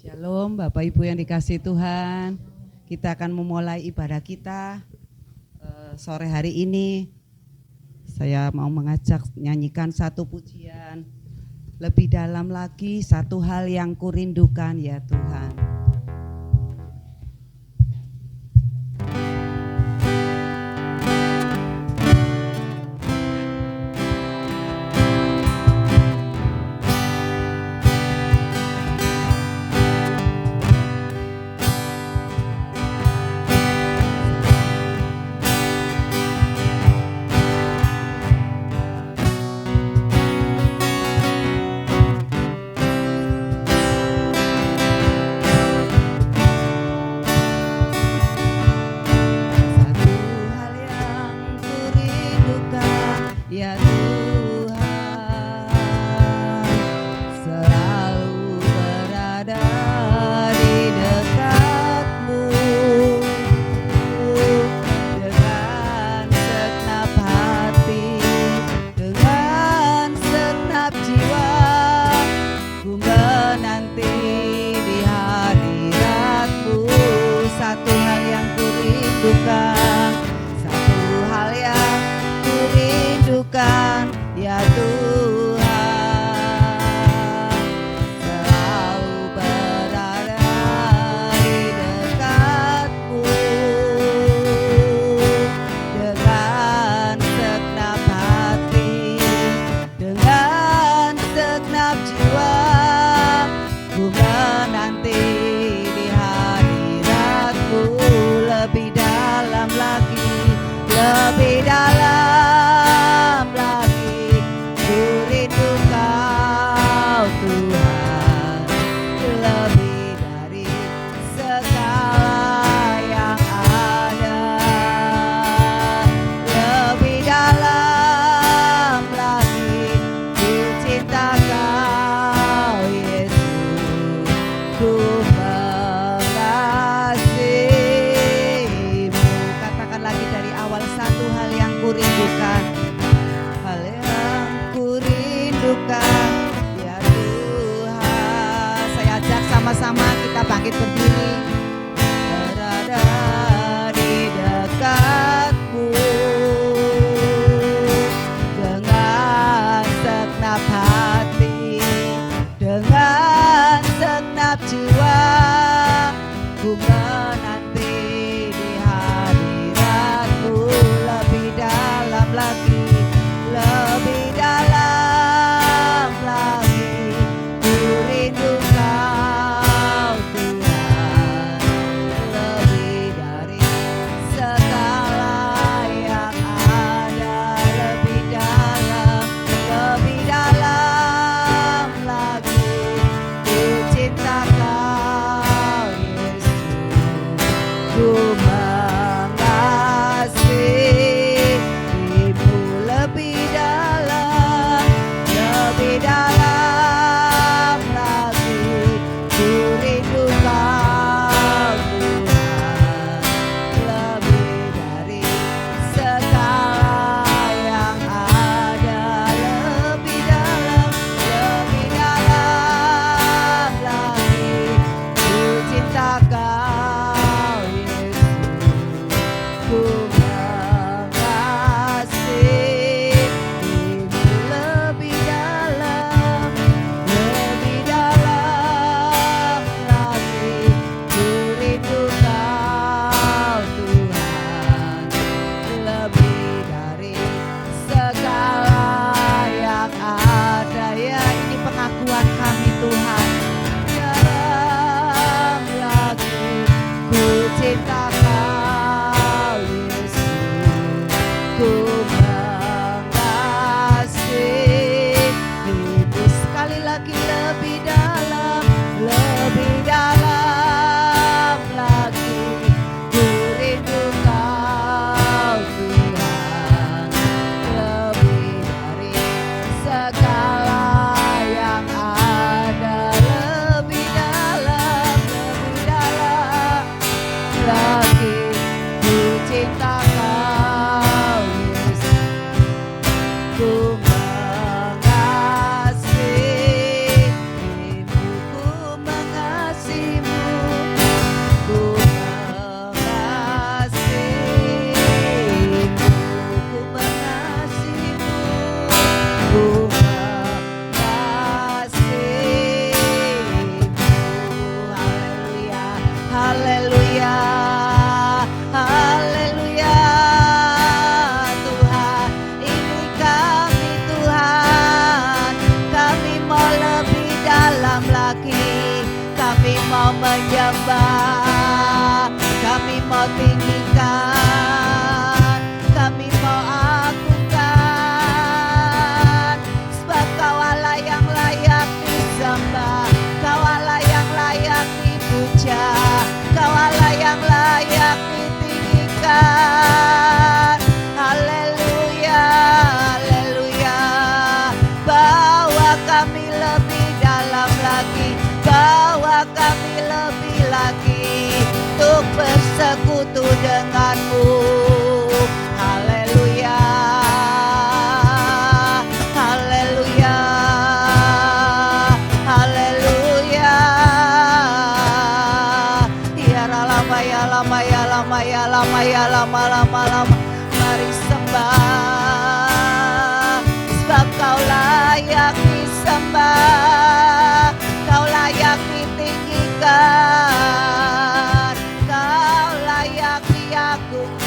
Shalom Bapak Ibu yang dikasihi Tuhan. Kita akan memulai ibadah kita sore hari ini. Saya mau mengajak nyanyikan satu pujian. Lebih dalam lagi, satu hal yang kurindukan ya Tuhan. lama-lama. Mari sembah, sebab Kau layak disembah, Kau layak ditinggikan, Kau layak diagungkan,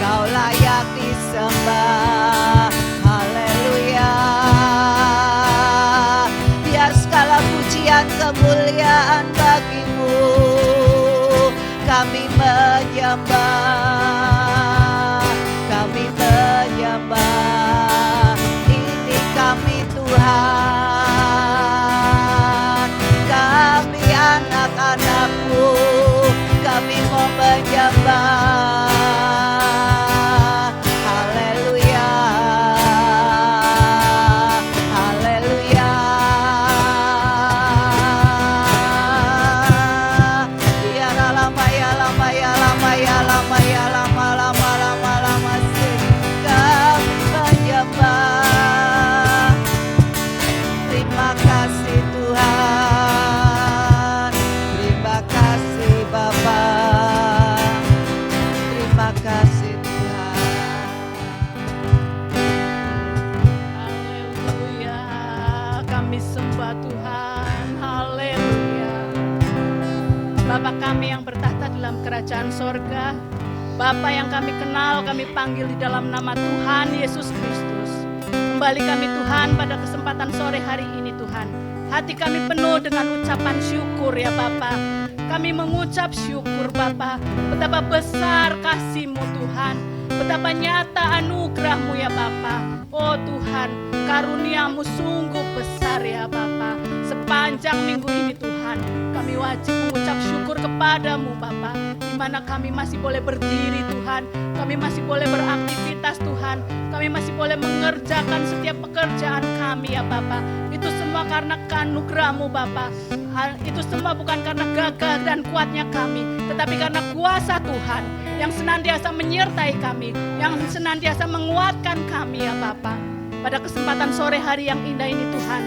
Kau layak disembah. Haleluya. Biar segala pujian kemuliaan bagi-Mu, kami menyembah, kami menyembah. Ini kami Tuhan, kami anak-anak-Mu, kami mau menyembah. Haleluya, haleluya. Ya lama ya lama ya lama ya lama ya lama lama lama lama sih kami menyembah. Terima kasih Tuhan, terima kasih Bapa, terima kasih Tuhan. Haleluya, kami sembah Tuhan. Haleluya. Bapa kami yang bertahta dalam kerajaan sorga, Bapa yang kami kenal, kami panggil di dalam nama Tuhan Yesus Kristus. Kembali kami Tuhan pada kesempatan sore hari ini Tuhan. Hati kami penuh dengan ucapan syukur ya Bapa. Kami mengucap syukur Bapa, betapa besar kasih-Mu Tuhan, betapa nyata anugerah-Mu ya Bapa. Oh Tuhan, karunia-Mu sungguh besar ya Bapa. Sepanjang minggu ini Tuhan, kami wajib mengucap syukur kepadamu Bapa, di mana kami masih boleh berdiri Tuhan, kami masih boleh beraktivitas Tuhan, kami masih boleh mengerjakan setiap pekerjaan kami ya Bapa. Itu semua karena anugerah-Mu Bapa. Itu semua bukan karena gagah dan kuatnya kami, tetapi karena kuasa Tuhan yang senantiasa menyertai kami, yang senantiasa menguatkan kami ya Bapa. Pada kesempatan sore hari yang indah ini Tuhan,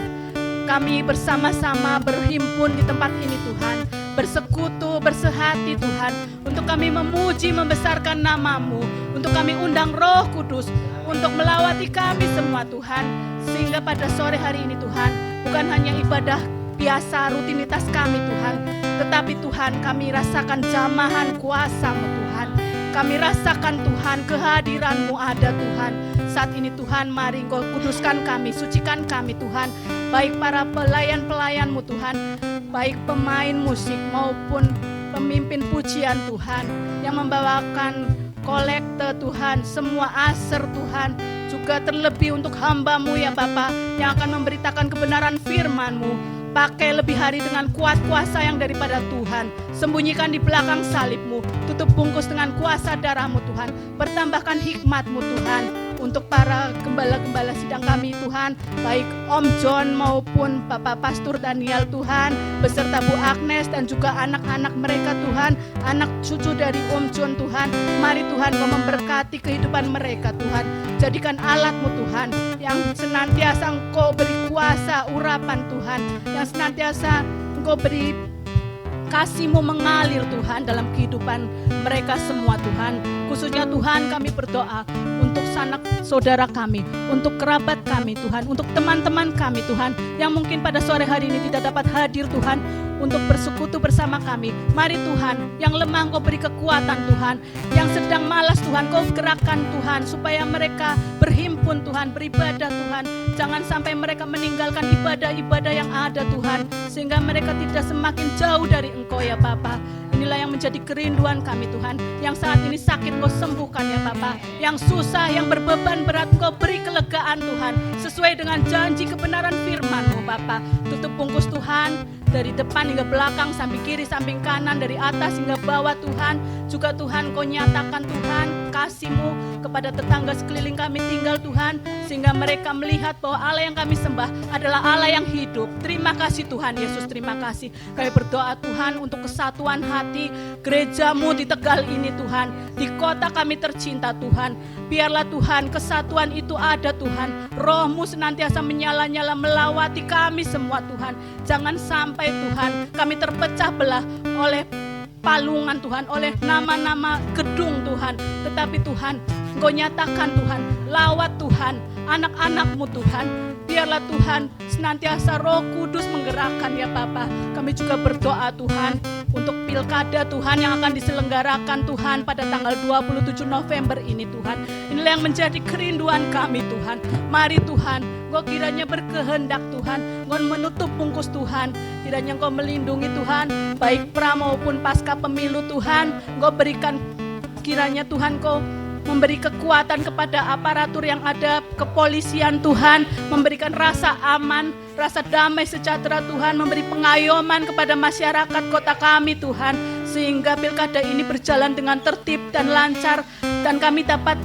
kami bersama-sama berhimpun di tempat ini Tuhan, bersekutu, bersehati Tuhan, untuk kami memuji, membesarkan nama-Mu, untuk kami undang Roh Kudus untuk melawati kami semua Tuhan, sehingga pada sore hari ini Tuhan, bukan hanya ibadah biasa rutinitas kami Tuhan, tetapi Tuhan kami rasakan jamahan kuasa-Mu Tuhan, kami rasakan Tuhan kehadiran-Mu ada Tuhan. Saat ini Tuhan, mari Engkau kuduskan kami, sucikan kami Tuhan, baik para pelayan-pelayan-Mu Tuhan, baik pemain musik maupun pemimpin pujian Tuhan, yang membawakan kolekte Tuhan, semua aser Tuhan, juga terlebih untuk hamba-Mu ya Bapa, yang akan memberitakan kebenaran firman-Mu. Pakai lebih hari dengan kuat kuasa yang daripada Tuhan, sembunyikan di belakang salib-Mu, tutup bungkus dengan kuasa darah-Mu Tuhan, bertambahkan hikmat-Mu Tuhan, untuk para gembala-gembala sidang kami Tuhan, baik Om John maupun Bapak Pastor Daniel Tuhan, beserta Bu Agnes dan juga anak-anak mereka Tuhan, anak cucu dari Om John Tuhan. Mari Tuhan Kau memberkati kehidupan mereka Tuhan, jadikan alat-Mu Tuhan, yang senantiasa Engkau beri kuasa urapan Tuhan, yang senantiasa Engkau beri kasih-Mu mengalir Tuhan dalam kehidupan mereka semua Tuhan. Khususnya Tuhan kami berdoa untuk sanak saudara kami, untuk kerabat kami Tuhan, untuk teman-teman kami Tuhan, yang mungkin pada sore hari ini tidak dapat hadir Tuhan, untuk bersekutu bersama kami. Mari Tuhan, yang lemah Kau beri kekuatan Tuhan, yang sedang malas Tuhan Kau gerakkan Tuhan, supaya mereka berhimpun Tuhan, beribadah Tuhan. Jangan sampai mereka meninggalkan ibadah-ibadah yang ada Tuhan, sehingga mereka tidak semakin jauh dari Engkau ya Bapa. Inilah yang menjadi kerinduan kami Tuhan, yang saat ini sakit Kau sembuhkan ya Bapa, yang susah, yang berbeban berat Kau beri kelegaan Tuhan, sesuai dengan janji kebenaran firman-Mu Bapa. Tutup bungkus Tuhan, dari depan hingga belakang, samping kiri, samping kanan, dari atas hingga bawah Tuhan. Juga Tuhan Kau nyatakan Tuhan kasih-Mu kepada tetangga sekeliling kami tinggal Tuhan, sehingga mereka melihat bahwa Allah yang kami sembah adalah Allah yang hidup. Terima kasih Tuhan Yesus, terima kasih. Kami berdoa Tuhan untuk kesatuan hati gereja-Mu di Tegal ini Tuhan, di kota kami tercinta Tuhan. Biarlah Tuhan kesatuan itu ada Tuhan, Roh-Mu senantiasa menyala-nyala melawati kami semua Tuhan. Jangan sampai Tuhan kami terpecah belah oleh palungan Tuhan, oleh nama-nama gedung Tuhan. Tetapi Tuhan, Engkau nyatakan Tuhan, lawat Tuhan, anak-anak-Mu Tuhan. Biarlah Tuhan senantiasa Roh Kudus menggerakkan ya Bapa. Kami juga berdoa Tuhan untuk pilkada Tuhan yang akan diselenggarakan Tuhan pada tanggal 27 November ini Tuhan. Inilah yang menjadi kerinduan kami Tuhan. Mari Tuhan, Engkau kiranya berkehendak Tuhan, Engkau menutup bungkus Tuhan. Kiranya Engkau melindungi Tuhan, baik pra maupun pasca pemilu Tuhan. Engkau berikan kiranya Tuhan Engkau memberi kekuatan kepada aparatur yang ada, kepolisian Tuhan, memberikan rasa aman, rasa damai sejahtera Tuhan, memberi pengayoman kepada masyarakat kota kami Tuhan, sehingga pilkada ini berjalan dengan tertib dan lancar, dan kami dapat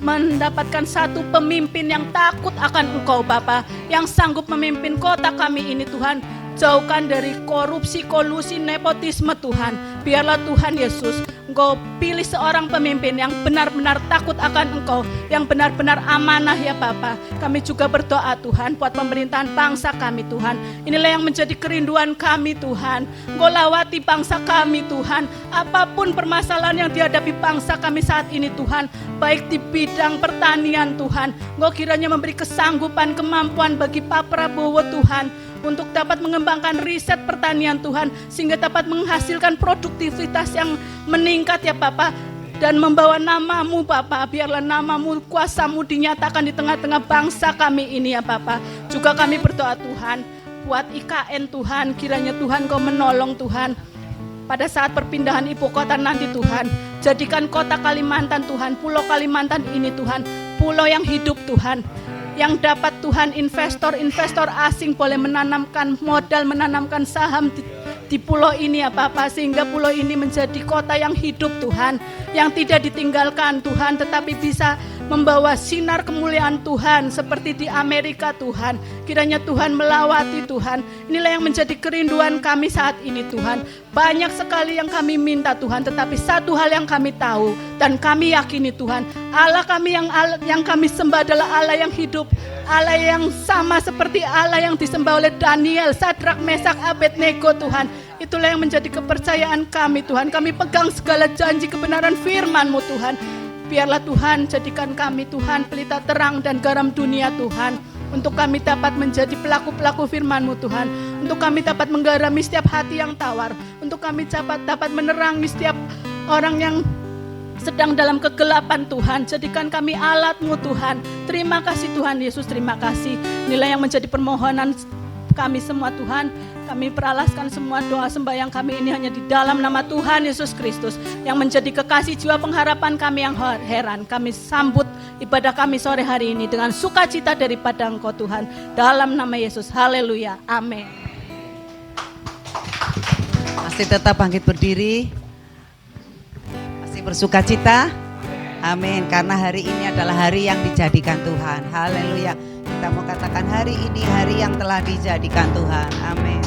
mendapatkan satu pemimpin yang takut akan Engkau Bapa, yang sanggup memimpin kota kami ini Tuhan. Jauhkan dari korupsi, kolusi, nepotisme Tuhan. Biarlah Tuhan Yesus, Engkau pilih seorang pemimpin yang benar-benar takut akan Engkau, yang benar-benar amanah ya Bapa. Kami juga berdoa Tuhan buat pemerintahan bangsa kami Tuhan. Inilah yang menjadi kerinduan kami Tuhan. Engkau lawati bangsa kami Tuhan. Apapun permasalahan yang dihadapi bangsa kami saat ini Tuhan, baik di bidang pertanian Tuhan, Engkau kiranya memberi kesanggupan, kemampuan bagi Pak Prabowo Tuhan, untuk dapat mengembangkan riset pertanian Tuhan, sehingga dapat menghasilkan produktivitas yang meningkat ya Bapa, dan membawa nama-Mu Bapa. Biarlah nama-Mu, kuasa-Mu dinyatakan di tengah-tengah bangsa kami ini ya Bapa. Juga kami berdoa Tuhan buat IKN Tuhan, kiranya Tuhan Kau menolong Tuhan pada saat perpindahan ibu kota nanti Tuhan. Jadikan kota Kalimantan Tuhan, pulau Kalimantan ini Tuhan, pulau yang hidup Tuhan, yang dapat Tuhan investor asing boleh menanamkan modal, menanamkan saham di pulau ini ya Bapak, sehingga pulau ini menjadi kota yang hidup Tuhan, yang tidak ditinggalkan Tuhan, tetapi bisa membawa sinar kemuliaan Tuhan seperti di Amerika Tuhan. Kiranya Tuhan melawati Tuhan. Inilah yang menjadi kerinduan kami saat ini Tuhan. Banyak sekali yang kami minta Tuhan, tetapi satu hal yang kami tahu dan kami yakini Tuhan, Allah kami yang kami sembah adalah Allah yang hidup, Allah yang sama seperti Allah yang disembah oleh Daniel, Sadrak, Mesak, Abednego Tuhan. Itulah yang menjadi kepercayaan kami Tuhan. Kami pegang segala janji kebenaran firman-Mu Tuhan. Biarlah Tuhan jadikan kami Tuhan pelita terang dan garam dunia Tuhan, untuk kami dapat menjadi pelaku-pelaku firman-Mu Tuhan, untuk kami dapat menggarami setiap hati yang tawar, untuk kami dapat menerangi setiap orang yang sedang dalam kegelapan Tuhan. Jadikan kami alat-Mu Tuhan. Terima kasih Tuhan Yesus, terima kasih. Inilah yang menjadi permohonan kami semua Tuhan. Kami peralaskan semua doa sembahyang kami ini hanya di dalam nama Tuhan Yesus Kristus, yang menjadi kekasih jiwa pengharapan kami yang heran. Kami sambut ibadah kami sore hari ini dengan sukacita daripada Engkau Tuhan, dalam nama Yesus. Haleluya, amin. Masih tetap bangkit berdiri, masih bersukacita, amin. Karena hari ini adalah hari yang dijadikan Tuhan. Haleluya. Kita mau katakan hari ini hari yang telah dijadikan Tuhan, amin.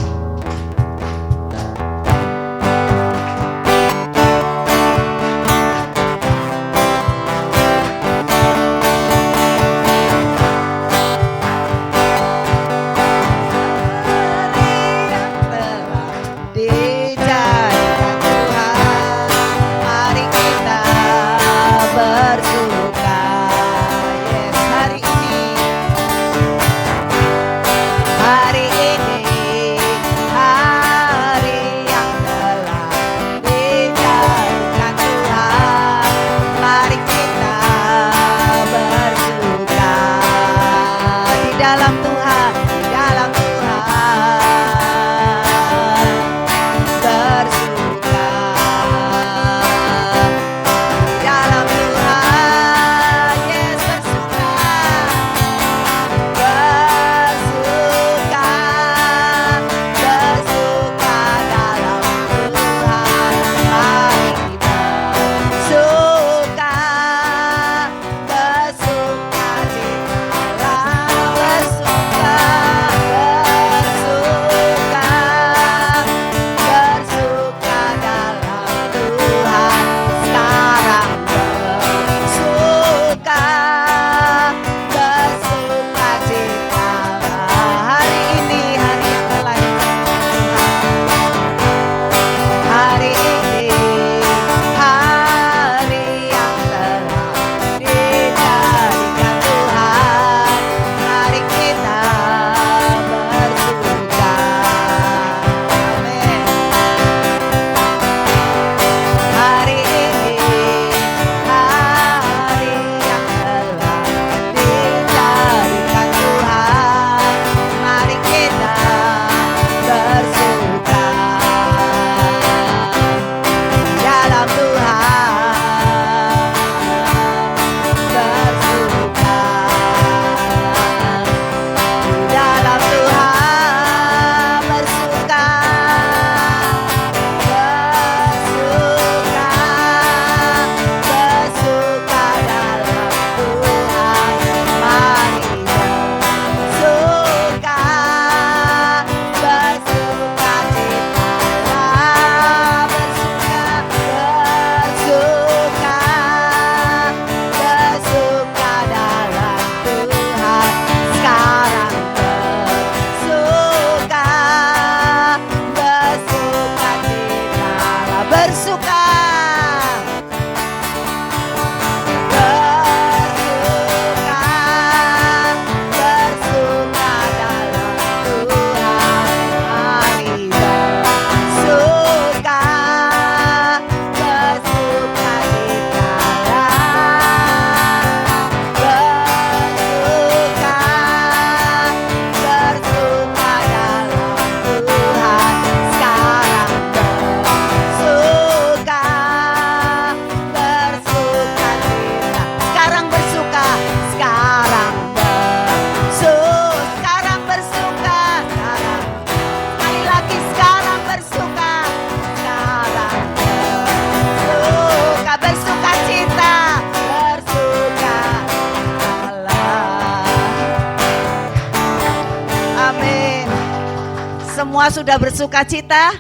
Semua sudah bersuka cita?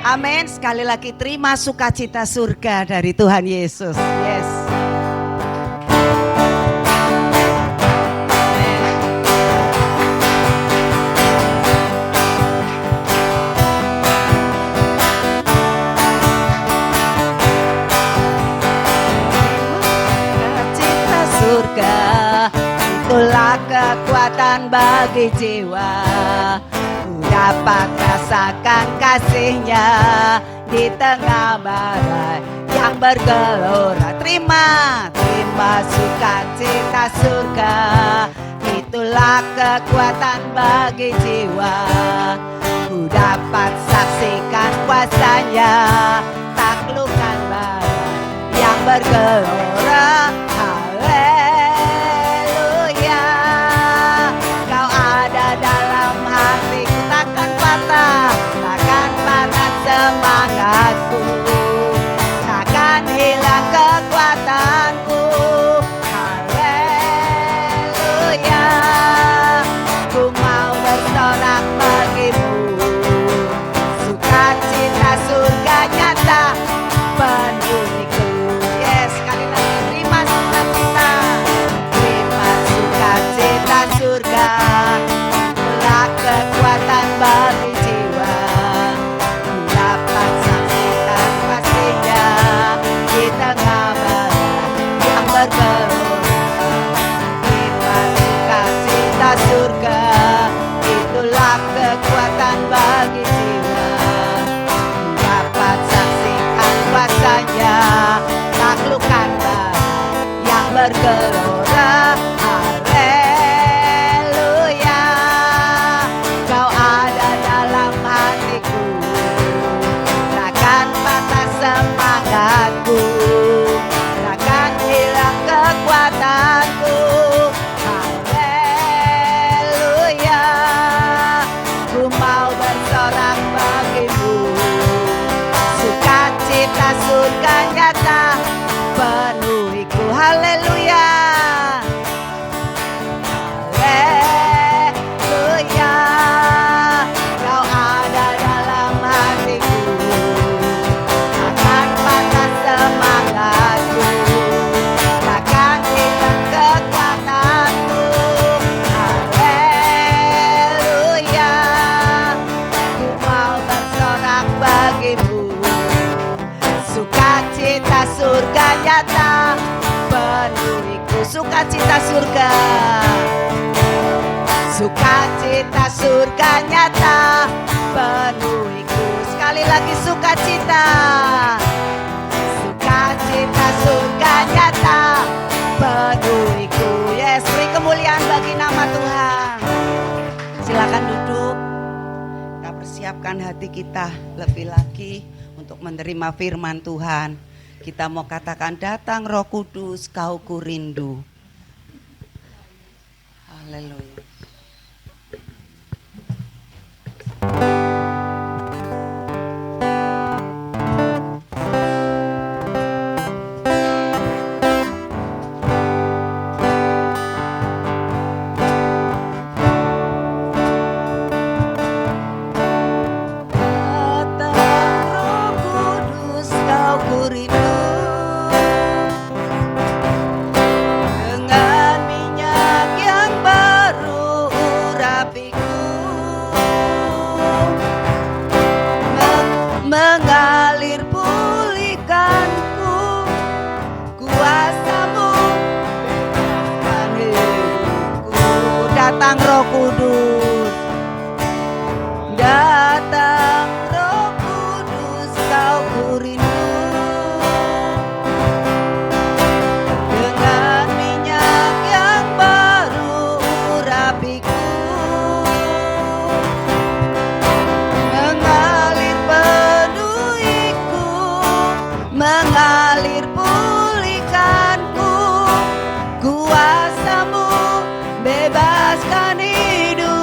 Amin. Sekali lagi terima sukacita surga dari Tuhan Yesus. Yes. Sukacita surga, itulah kekuatan bagi jiwa. Dapat rasakan kasihnya di tengah badai yang bergelora. Terima sukacita surga, itulah kekuatan bagi jiwa. Ku dapat saksikan kuasanya, taklukkan badai yang bergelora. Haleluya, Kau ada dalam hatiku, takkan patah semangatku, takkan hilang kekuatanku. Haleluya, ku mau bersorak bagimu. Sukacita surga nyata penuhiku. Yes, sekali lagi terima sukacita. Terima sukacita surga, itulah kekuatan bagi jiwa. Dapat saksikan kasihnya di tengah badai yang bergelora. Terima sukacita surga, itulah kekuatan bagi jiwa. Dapat saksikan kuasanya, taklukkan badai yang bergelora. Haleluya, Kau ada dalam hatiku, takkan patah semangatku, takkan hilang kekuatanku. Haleluya, ku mau bersorak bagimu. Sukacita surga nyata penuhiku. Haleluya, haleluya, Kau ada dalam hatiku, takkan patah semangatku, takkan hilang kekuatanku. Haleluya, ku mau bersorak bagimu. Sukacita surga nyata penuhiku. Sukacita surga, sukacita surga nyata penuhiku. Sekali lagi sukacita, sukacita surga nyata penuhiku. Yes, beri kemuliaan bagi nama Tuhan. Silakan duduk. Kita persiapkan hati kita lebih lagi untuk menerima firman Tuhan. Kita mau katakan, datang Roh Kudus, Kau kurindu. Haleluya. Mengalir pulihkanku, kuasamu dan hidupku. Datang Roh Kudus, datang Roh Kudus, Kau kurindu. Dengan minyak yang baru urapiku, mengalir pulihkanku, kuasamu bebaskan hidup.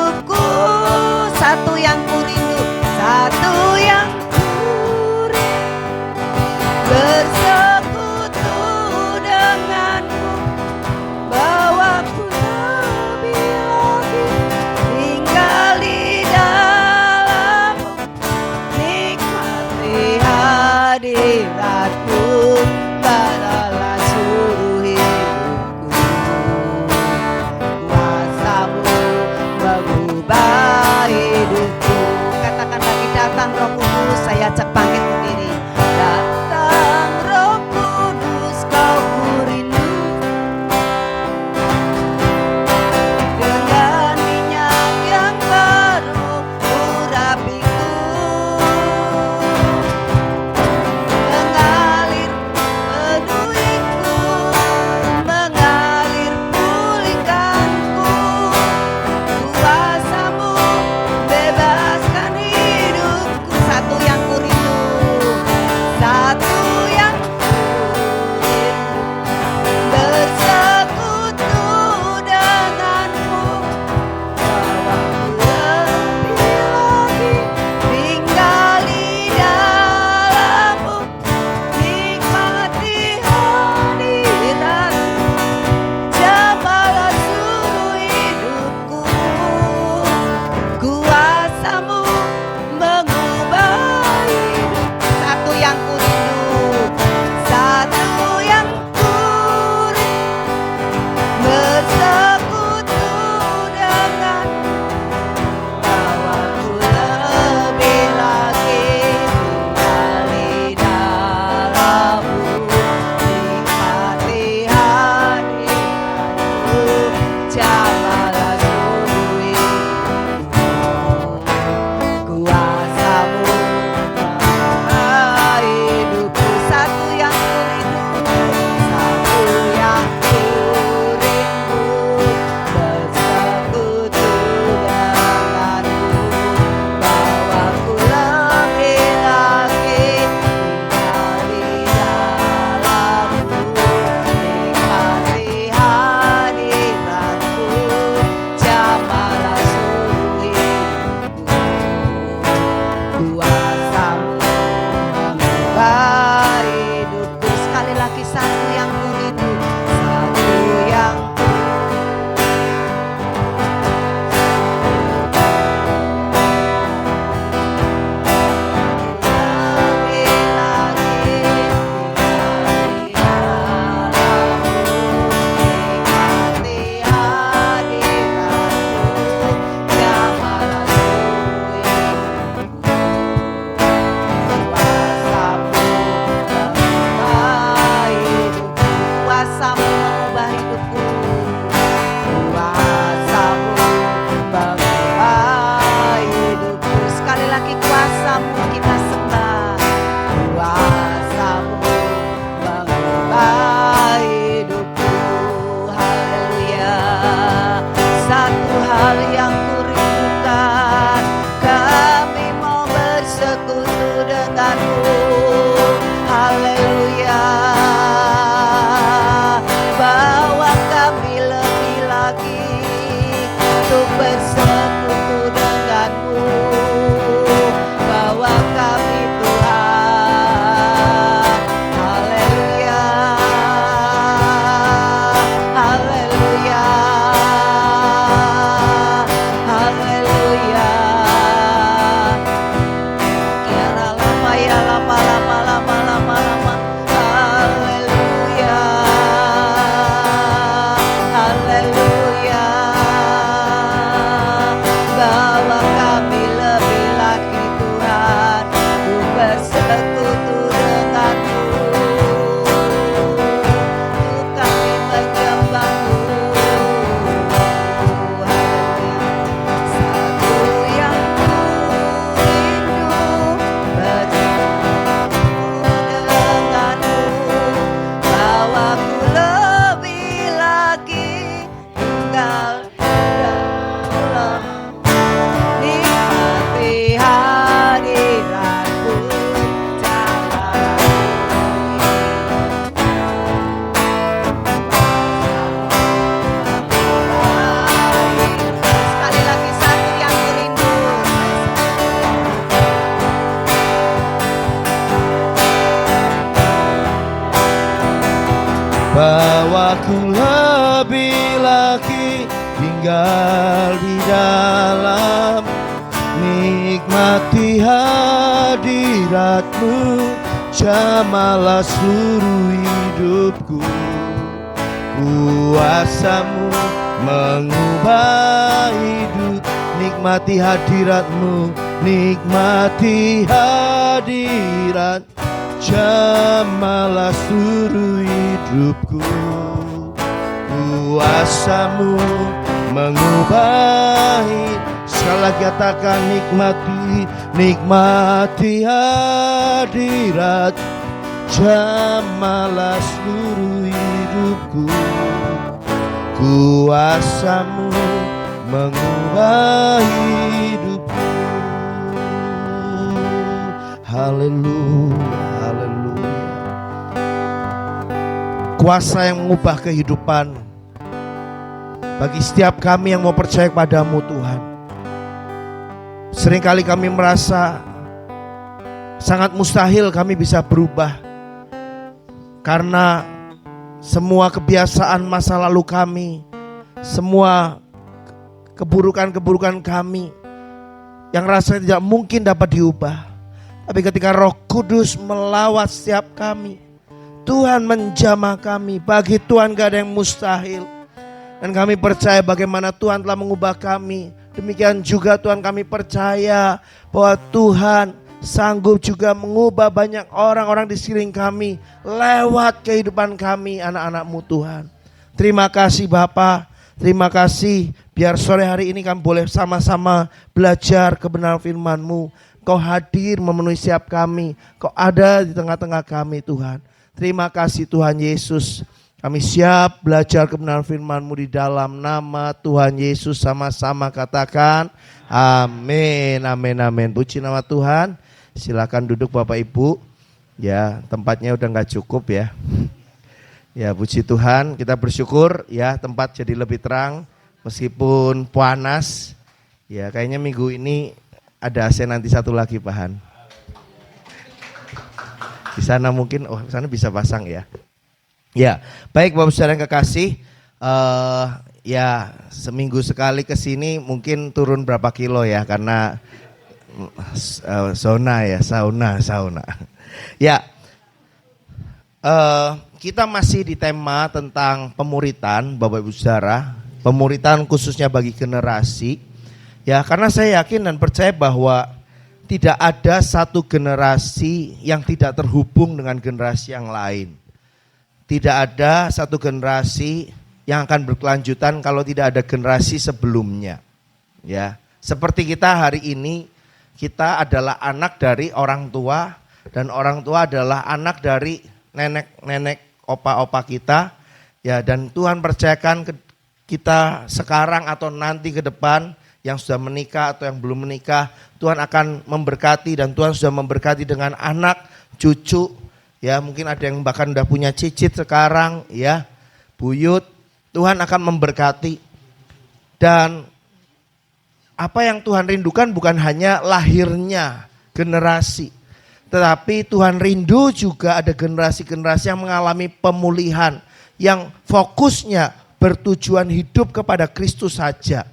Bahwa ku lebih lagi tinggal di dalam, nikmati hadirat-Mu, jamalah seluruh hidupku. Kuasa-Mu mengubah hidup, nikmati hadirat-Mu, nikmati hadirat, jamalah seluruh hidupku. Kuasa-Mu mengubah hidup. Sekali lagi katakan nikmati, nikmati hadirat, jamalah seluruh hidupku. Kuasa-Mu mengubah hidupku. Haleluya, haleluya. Kuasa yang mengubah kehidupan bagi setiap kami yang mau percaya kepadamu Tuhan. Seringkali kami merasa sangat mustahil kami bisa berubah, karena semua kebiasaan masa lalu kami, semua keburukan-keburukan kami yang rasanya tidak mungkin dapat diubah. Tapi ketika Roh Kudus melawat setiap kami, Tuhan menjamah kami. Bagi Tuhan gak ada yang mustahil. Dan kami percaya bagaimana Tuhan telah mengubah kami. Demikian juga Tuhan, kami percaya bahwa Tuhan sanggup juga mengubah banyak orang-orang di sekeliling kami lewat kehidupan kami, anak-anak-Mu Tuhan. Terima kasih Bapa, terima kasih biar sore hari ini kami boleh sama-sama belajar kebenaran firman-Mu. Kau hadir memenuhi setiap kami, Kau ada di tengah-tengah kami Tuhan. Terima kasih Tuhan Yesus. Kami siap belajar kebenaran firman-Mu di dalam nama Tuhan Yesus. Sama-sama katakan amin, amin, amin. Puji nama Tuhan. Silakan duduk Bapak Ibu. Ya, tempatnya udah gak cukup ya. Ya, puji Tuhan, kita bersyukur ya, tempat jadi lebih terang meskipun panas. Ya, kayaknya minggu ini ada AC nanti satu lagi Pak Han. Di sana mungkin, di sana bisa pasang ya. Ya, baik Bapak Saudara yang kekasih, ya seminggu sekali ke sini mungkin turun berapa kilo ya, karena sauna. Ya, kita masih di tema tentang pemuritan Bapak Ibu Saudara, pemuritan khususnya bagi generasi. Ya, karena saya yakin dan percaya bahwa tidak ada satu generasi yang tidak terhubung dengan generasi yang lain. Tidak ada satu generasi yang akan berkelanjutan kalau tidak ada generasi sebelumnya. Ya, seperti kita hari ini, kita adalah anak dari orang tua, dan orang tua adalah anak dari nenek-nenek, opa-opa kita. Ya, dan Tuhan percayakan kita sekarang atau nanti ke depan, yang sudah menikah atau yang belum menikah, Tuhan akan memberkati, dan Tuhan sudah memberkati dengan anak, cucu. Ya, mungkin ada yang bahkan udah punya cicit sekarang ya, buyut. Tuhan akan memberkati. Dan apa yang Tuhan rindukan bukan hanya lahirnya generasi, tetapi Tuhan rindu juga ada generasi-generasi yang mengalami pemulihan, yang fokusnya bertujuan hidup kepada Kristus saja.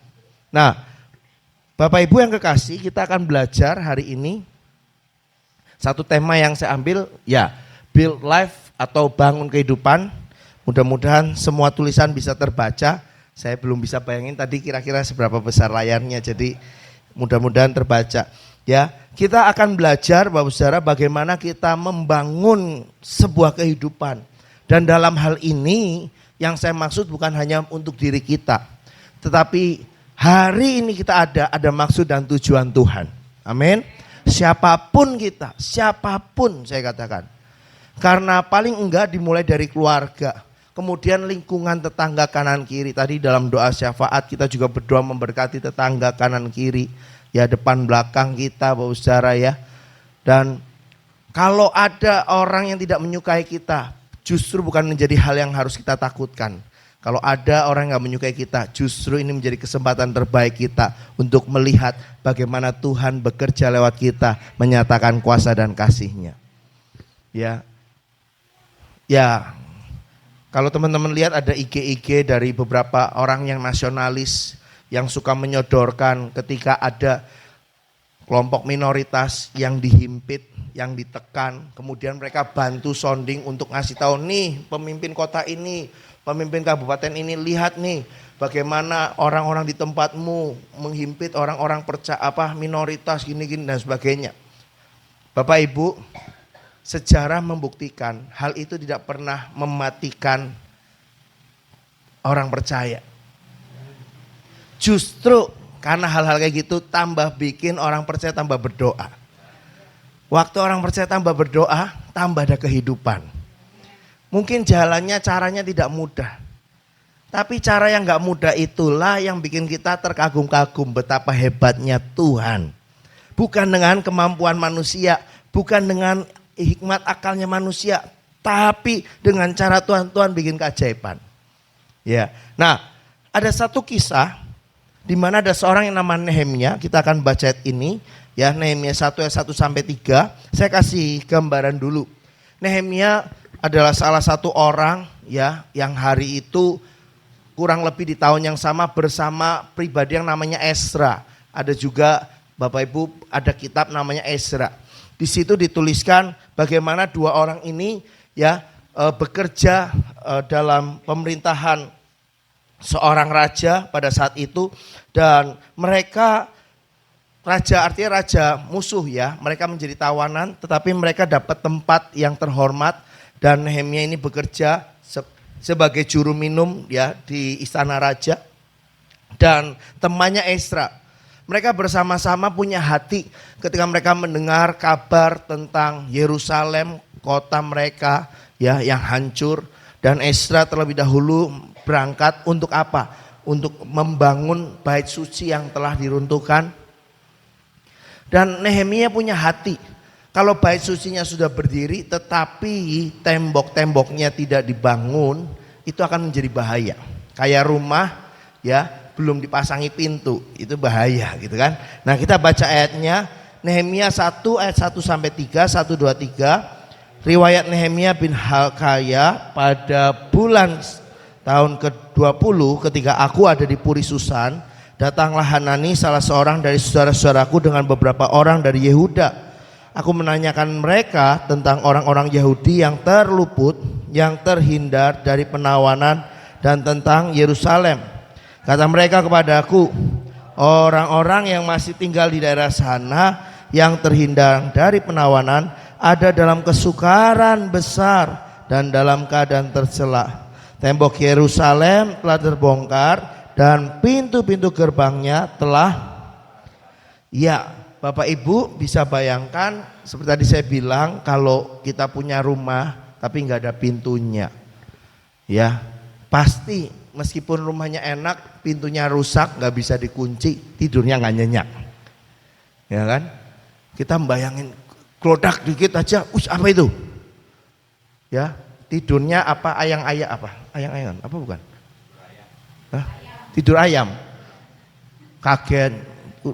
Nah, Bapak Ibu yang kekasih, kita akan belajar hari ini satu tema yang saya ambil, ya, build life atau bangun kehidupan. Mudah-mudahan semua tulisan bisa terbaca. Saya belum bisa bayangin tadi kira-kira seberapa besar layarnya, jadi mudah-mudahan terbaca. Ya, kita akan belajar Bapak Saudara bagaimana kita membangun sebuah kehidupan. Dan dalam hal ini yang saya maksud bukan hanya untuk diri kita, tetapi hari ini kita ada maksud dan tujuan Tuhan. Amin. Siapapun kita, siapapun saya katakan. Karena paling enggak dimulai dari keluarga, kemudian lingkungan tetangga kanan kiri. Tadi dalam doa syafaat kita juga berdoa memberkati tetangga kanan kiri, ya, depan belakang kita Bapak Saudara ya. Dan kalau ada orang yang tidak menyukai kita, justru bukan menjadi hal yang harus kita takutkan. Kalau ada orang yang gak menyukai kita, justru ini menjadi kesempatan terbaik kita untuk melihat bagaimana Tuhan bekerja lewat kita, menyatakan kuasa dan kasih-Nya. Ya, Kalau teman-teman lihat ada IG dari beberapa orang yang nasionalis yang suka menyodorkan ketika ada kelompok minoritas yang dihimpit, yang ditekan, kemudian mereka bantu sounding untuk ngasih tahu nih pemimpin kota ini, pemimpin kabupaten ini, lihat nih bagaimana orang-orang di tempatmu menghimpit orang-orang minoritas gini-gini dan sebagainya. Bapak Ibu, sejarah membuktikan hal itu tidak pernah mematikan orang percaya. Justru karena hal-hal kayak gitu tambah bikin orang percaya tambah berdoa. Waktu orang percaya tambah berdoa, tambah ada kehidupan. Mungkin jalannya, caranya tidak mudah. Tapi cara yang gak mudah itulah yang bikin kita terkagum-kagum betapa hebatnya Tuhan. Bukan dengan kemampuan manusia, bukan dengan hikmat akalnya manusia, tapi dengan cara Tuhan bikin keajaiban. Ya. Nah, ada satu kisah di mana ada seorang yang namanya Nehemia. Kita akan baca ayat ini, ya, Nehemia 1 ayat 1 sampai 3. Saya kasih gambaran dulu. Nehemia adalah salah satu orang, ya, yang hari itu kurang lebih di tahun yang sama bersama pribadi yang namanya Ezra. Ada juga Bapak Ibu ada kitab namanya Ezra. Di situ dituliskan bagaimana dua orang ini, ya, bekerja dalam pemerintahan seorang raja pada saat itu, dan mereka raja artinya raja musuh, ya, mereka menjadi tawanan tetapi mereka dapat tempat yang terhormat, dan Nehemia ini bekerja sebagai juru minum, ya, di istana raja, dan temannya Ezra. Mereka bersama-sama punya hati ketika mereka mendengar kabar tentang Yerusalem, kota mereka, ya, yang hancur, dan Ezra terlebih dahulu berangkat untuk apa? Untuk membangun bait suci yang telah diruntuhkan. Dan Nehemia punya hati. Kalau bait sucinya sudah berdiri tetapi tembok-temboknya tidak dibangun, itu akan menjadi bahaya. Kayak rumah, ya, belum dipasangi pintu, itu bahaya gitu kan. Nah, kita baca ayatnya, Nehemia 1 ayat 1 sampai 3, 1 2 3. Riwayat Nehemia bin Halkaya, pada bulan tahun ke-20 ketika aku ada di Puri Susan, datanglah Hanani salah seorang dari saudara-saudaraku dengan beberapa orang dari Yehuda. Aku menanyakan mereka tentang orang-orang Yahudi yang terluput, yang terhindar dari penawanan, dan tentang Yerusalem. Kata mereka kepadaku, orang-orang yang masih tinggal di daerah sana yang terhindar dari penawanan ada dalam kesukaran besar dan dalam keadaan tercela. Tembok Yerusalem telah terbongkar dan pintu-pintu gerbangnya telah, ya, Bapak Ibu bisa bayangkan seperti tadi saya bilang, kalau kita punya rumah tapi nggak ada pintunya, ya, pasti meskipun rumahnya enak, pintunya rusak, nggak bisa dikunci, tidurnya nggak nyenyak, ya kan? Kita membayangin klodak dikit aja, apa itu? Ya, tidurnya apa? Ayang-ayang apa? Ayang-ayang apa bukan? Hah? Tidur ayam. Kaget,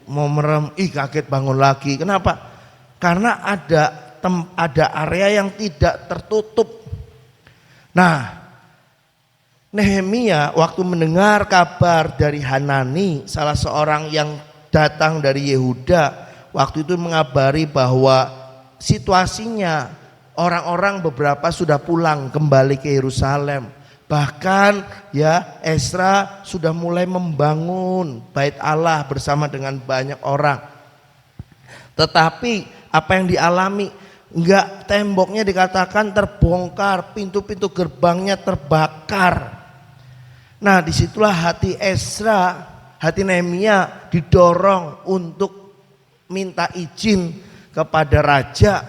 mau merem, kaget bangun lagi. Kenapa? Karena ada area yang tidak tertutup. Nah, Nehemia waktu mendengar kabar dari Hanani, salah seorang yang datang dari Yehuda, waktu itu mengabari bahwa situasinya orang-orang beberapa sudah pulang kembali ke Yerusalem. Bahkan, ya, Ezra sudah mulai membangun bait Allah bersama dengan banyak orang. Tetapi apa yang dialami? Enggak, temboknya dikatakan terbongkar, pintu-pintu gerbangnya terbakar. Nah, disitulah hati Ezra, hati Nehemia didorong untuk minta izin kepada raja.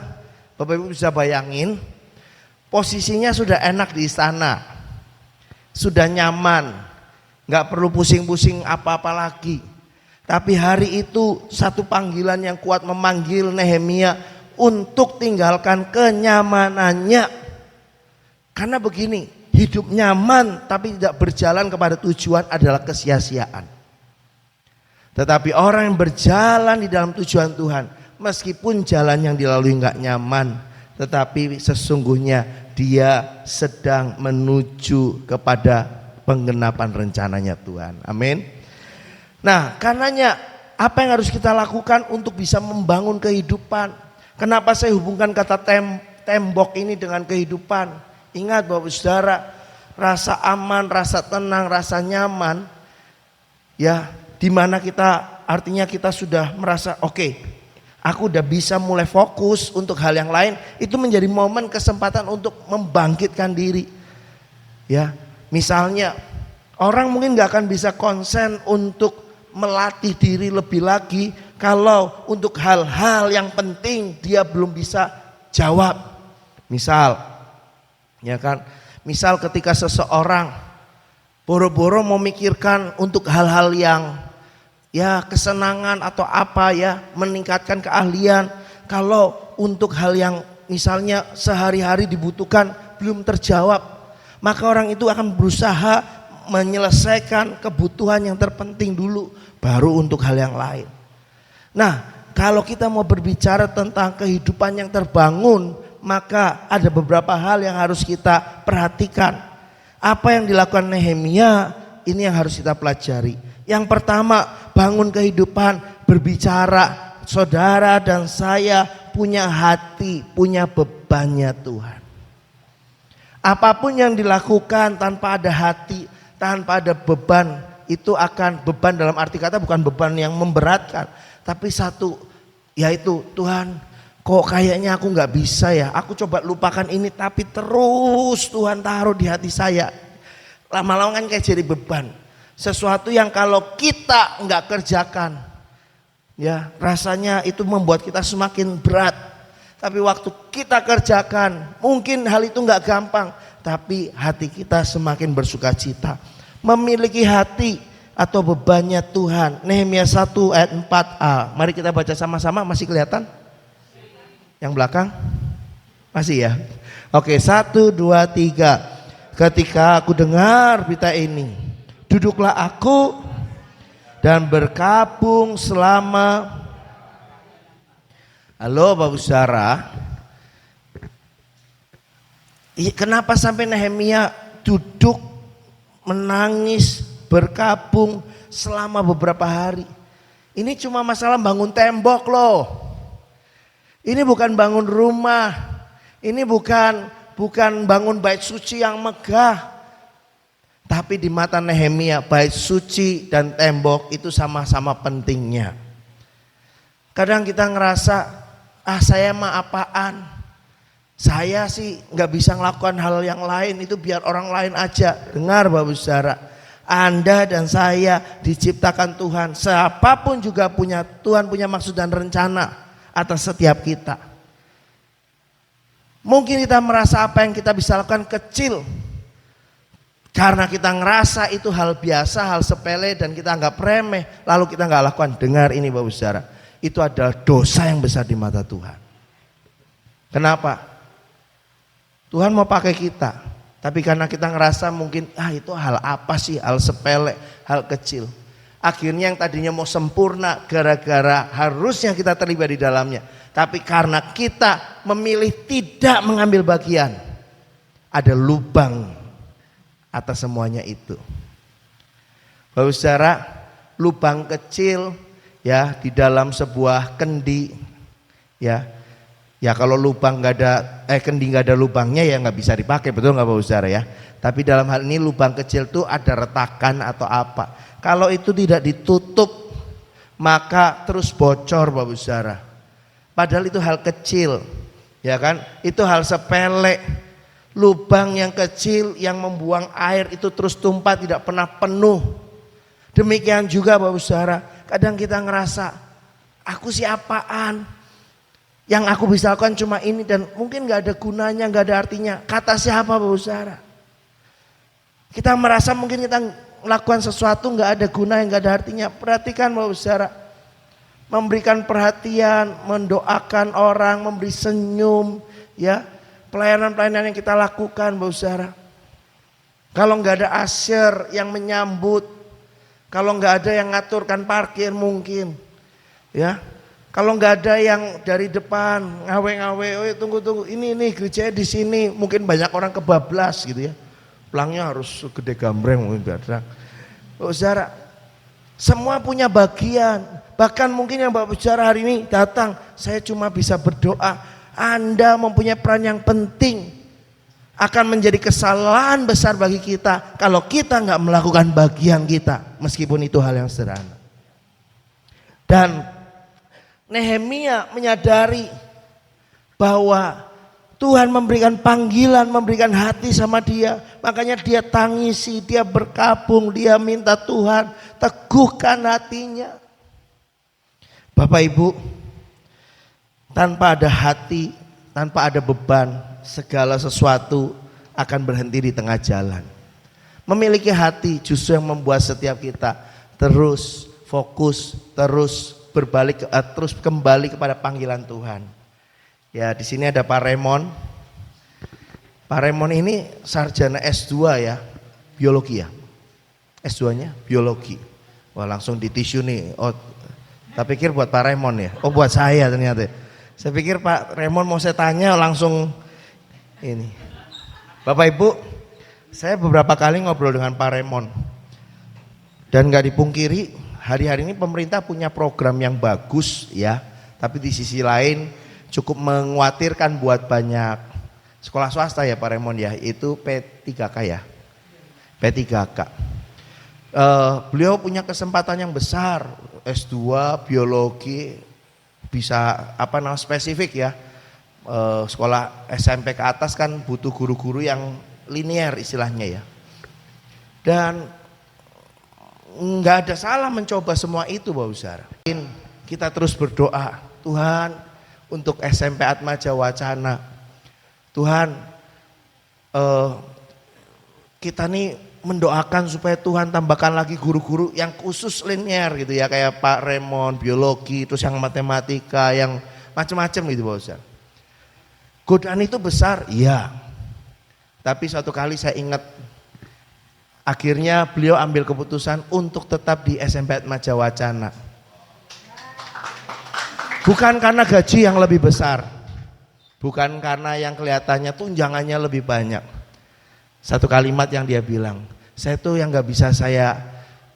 Bapak Ibu bisa bayangin, posisinya sudah enak di istana, sudah nyaman, gak perlu pusing-pusing apa-apa lagi. Tapi hari itu satu panggilan yang kuat memanggil Nehemia untuk tinggalkan kenyamanannya. Karena begini, hidup nyaman tapi tidak berjalan kepada tujuan adalah kesia-siaan. Tetapi orang yang berjalan di dalam tujuan Tuhan, meskipun jalan yang dilalui nggak nyaman, tetapi sesungguhnya dia sedang menuju kepada penggenapan rencananya Tuhan. Amin. Nah, karenanya apa yang harus kita lakukan untuk bisa membangun kehidupan? Kenapa saya hubungkan kata tembok ini dengan kehidupan? Ingat Bapak Saudara, rasa aman, rasa tenang, rasa nyaman, ya, dimana kita artinya kita sudah merasa oke, aku udah bisa mulai fokus untuk hal yang lain. Itu menjadi momen kesempatan untuk membangkitkan diri. Ya, misalnya orang mungkin gak akan bisa konsen untuk melatih diri lebih lagi kalau untuk hal-hal yang penting dia belum bisa jawab. Misal, ya kan, misal ketika seseorang boro-boro memikirkan untuk hal-hal yang ya kesenangan atau apa ya, meningkatkan keahlian, kalau untuk hal yang misalnya sehari-hari dibutuhkan belum terjawab, maka orang itu akan berusaha menyelesaikan kebutuhan yang terpenting dulu, baru untuk hal yang lain. Nah, kalau kita mau berbicara tentang kehidupan yang terbangun, maka ada beberapa hal yang harus kita perhatikan. Apa yang dilakukan Nehemia ini yang harus kita pelajari. Yang pertama, bangun kehidupan, berbicara. Saudara dan saya punya hati, punya bebannya Tuhan. Apapun yang dilakukan tanpa ada hati, tanpa ada beban, itu akan beban dalam arti kata bukan beban yang memberatkan, tapi satu, yaitu Tuhan, kok kayaknya aku gak bisa ya, aku coba lupakan ini tapi terus Tuhan taruh di hati saya. Lama-lama kan kayak jadi beban, sesuatu yang kalau kita gak kerjakan, ya rasanya itu membuat kita semakin berat. Tapi waktu kita kerjakan, mungkin hal itu gak gampang, tapi hati kita semakin bersuka cita. Memiliki hati atau bebannya Tuhan. Nehemia 1 ayat 4a. Mari kita baca sama-sama, masih kelihatan? Yang belakang? Masih ya? Oke, 1, 2, 3. Ketika aku dengar berita ini, duduklah aku dan berkabung selama. Halo Bapak Saudara, kenapa sampai Nehemia duduk menangis berkabung selama beberapa hari? Ini cuma masalah bangun tembok loh. Ini bukan bangun rumah. Ini bukan bangun bait suci yang megah. Tapi di mata Nehemia bait suci dan tembok itu sama-sama pentingnya. Kadang kita ngerasa, saya mah apaan? Saya sih nggak bisa melakukan hal yang lain, itu biar orang lain aja. Dengar Bapak Saudara, Anda dan saya diciptakan Tuhan. Siapapun juga Tuhan punya maksud dan rencana atas setiap kita. Mungkin kita merasa apa yang kita bisa lakukan kecil, karena kita ngerasa itu hal biasa, hal sepele dan kita anggap remeh, lalu kita nggak lakukan. Dengar ini Bapak Saudara, itu adalah dosa yang besar di mata Tuhan. Kenapa? Tuhan mau pakai kita, tapi karena kita ngerasa mungkin itu hal apa sih, hal sepele, hal kecil. Akhirnya yang tadinya mau sempurna gara-gara harusnya kita terlibat di dalamnya, tapi karena kita memilih tidak mengambil bagian, ada lubang atas semuanya itu. Bapak Saudara, lubang kecil ya di dalam sebuah kendi, ya kalau lubang nggak ada kendi nggak ada lubangnya ya nggak bisa dipakai, betul nggak Bapak Saudara ya? Tapi dalam hal ini lubang kecil tuh ada retakan atau apa. Kalau itu tidak ditutup maka terus bocor Bapak Saudara. Padahal itu hal kecil, ya kan? Itu hal sepele. Lubang yang kecil yang membuang air itu terus tumpah, tidak pernah penuh. Demikian juga Bapak Saudara, kadang kita ngerasa aku sih apaan, yang aku bisa lakukan cuma ini dan mungkin gak ada gunanya, gak ada artinya. Kata siapa Bapak Saudara? Kita merasa mungkin kita melakukan sesuatu gak ada gunanya, gak ada artinya. Perhatikan Bapak Saudara, memberikan perhatian, mendoakan orang, memberi senyum, ya, pelayanan-pelayanan yang kita lakukan Bapak Saudara. Kalau gak ada usher yang menyambut, kalau gak ada yang ngaturkan parkir mungkin, ya, Kalau nggak ada yang dari depan ngawe-ngawe, oh tunggu, ini gerejanya di sini, mungkin banyak orang kebablas gitu ya. Pelangnya harus gede gambreng mungkin biar. Oh saudara, semua punya bagian. Bahkan mungkin yang Bapak bicara hari ini datang, saya cuma bisa berdoa. Anda mempunyai peran yang penting. Akan menjadi kesalahan besar bagi kita kalau kita nggak melakukan bagian kita, meskipun itu hal yang sederhana. Dan Nehemia menyadari bahwa Tuhan memberikan panggilan, memberikan hati sama dia. Makanya dia tangisi, dia berkabung, dia minta Tuhan teguhkan hatinya. Bapak Ibu, tanpa ada hati, tanpa ada beban, segala sesuatu akan berhenti di tengah jalan. Memiliki hati justru yang membuat setiap kita terus fokus, terus terus kembali kepada panggilan Tuhan. Ya, di sini ada Pak Raymond. Pak Raymond ini sarjana S2 ya, biologi ya. S2-nya biologi. Wah, langsung di tisu nih. Oh, tak pikir buat Pak Raymond ya. Oh, buat saya ternyata. Saya pikir Pak Raymond mau saya tanya langsung ini. Bapak Ibu, saya beberapa kali ngobrol dengan Pak Raymond. Dan gak dipungkiri, hari-hari ini pemerintah punya program yang bagus ya, tapi di sisi lain cukup mengkhawatirkan buat banyak sekolah swasta ya Pak Raymond ya, itu P3K ya, P3K. Beliau punya kesempatan yang besar, S2 biologi, bisa spesifik ya, sekolah SMP ke atas kan butuh guru-guru yang linear istilahnya ya. Dan nggak ada salah mencoba semua itu Bapak Saudara. Kita terus berdoa, Tuhan untuk SMP Atmaja Wacana, Tuhan kita nih mendoakan supaya Tuhan tambahkan lagi guru-guru yang khusus linear gitu ya, kayak Pak Raymond biologi, terus yang matematika, yang macam-macam gitu Bapak Saudara. Godaan itu besar, iya. Tapi suatu kali saya ingat, akhirnya beliau ambil keputusan untuk tetap di SMP Atmaja Wacana. Bukan karena gaji yang lebih besar, bukan karena yang kelihatannya tunjangannya lebih banyak. Satu kalimat yang dia bilang, saya tuh yang nggak bisa saya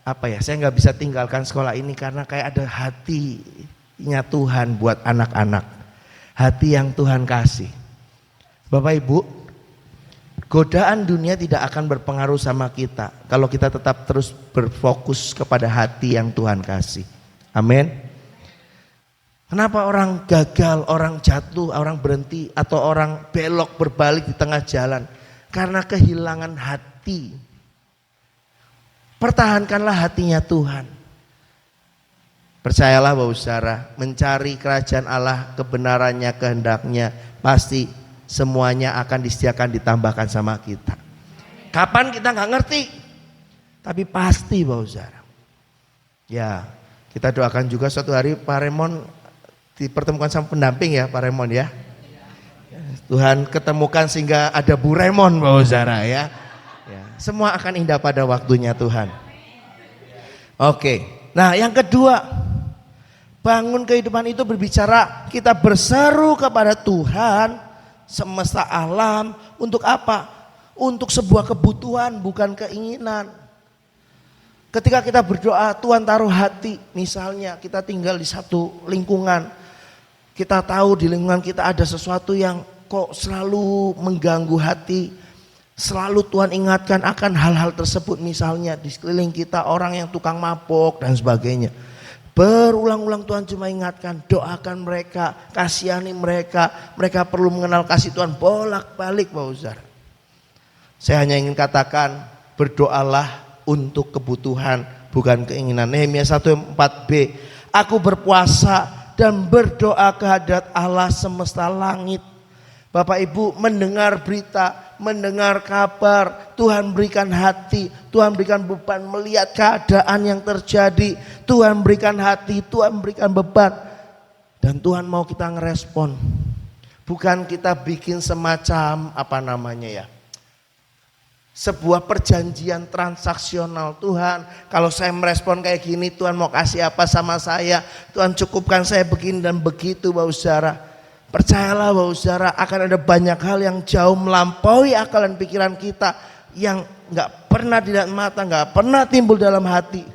nggak bisa tinggalkan sekolah ini karena kayak ada hatinya Tuhan buat anak-anak, hati yang Tuhan kasih. Bapak Ibu, godaan dunia tidak akan berpengaruh sama kita kalau kita tetap terus berfokus kepada hati yang Tuhan kasih. Amin. Kenapa orang gagal, orang jatuh, orang berhenti, atau orang belok berbalik di tengah jalan? Karena kehilangan hati. Pertahankanlah hatinya Tuhan. Percayalah Bapak Saudara, mencari kerajaan Allah, kebenarannya, kehendaknya, pasti semuanya akan disediakan, ditambahkan sama kita. Kapan kita nggak ngerti, tapi pasti Bapak Saudara. Ya, kita doakan juga suatu hari Pak Raymond dipertemukan sama pendamping ya Pak Raymond ya. Tuhan ketemukan sehingga ada Bu Raymond Bapak Saudara ya. Semua akan indah pada waktunya Tuhan. Oke, nah yang kedua, bangun kehidupan itu berbicara kita berseru kepada Tuhan semesta alam untuk apa? Untuk sebuah kebutuhan, bukan keinginan. Ketika kita berdoa, Tuhan taruh hati, misalnya kita tinggal di satu lingkungan, kita tahu di lingkungan kita ada sesuatu yang kok selalu mengganggu hati, selalu Tuhan ingatkan akan hal-hal tersebut, misalnya di sekeliling kita orang yang tukang mabok dan sebagainya. Berulang-ulang Tuhan cuma ingatkan, doakan mereka, kasihani mereka, mereka perlu mengenal kasih Tuhan, bolak-balik Bapak Saudara. Saya hanya ingin katakan, berdoalah untuk kebutuhan, bukan keinginan. Nehemia 1:4b, aku berpuasa dan berdoa kehadrat Allah semesta langit. Bapak Ibu mendengar berita, mendengar kabar, Tuhan berikan hati, Tuhan berikan beban melihat keadaan yang terjadi, Tuhan berikan hati, Tuhan berikan beban, dan Tuhan mau kita ngerespon. Bukan kita bikin semacam sebuah perjanjian transaksional. Tuhan, kalau saya merespon kayak gini, Tuhan mau kasih apa sama saya? Tuhan cukupkan saya begini dan begitu, Bapak Saudara. Percayalah Bapak Saudara, akan ada banyak hal yang jauh melampaui akal dan pikiran kita, yang gak pernah dilihat mata, gak pernah timbul dalam hati,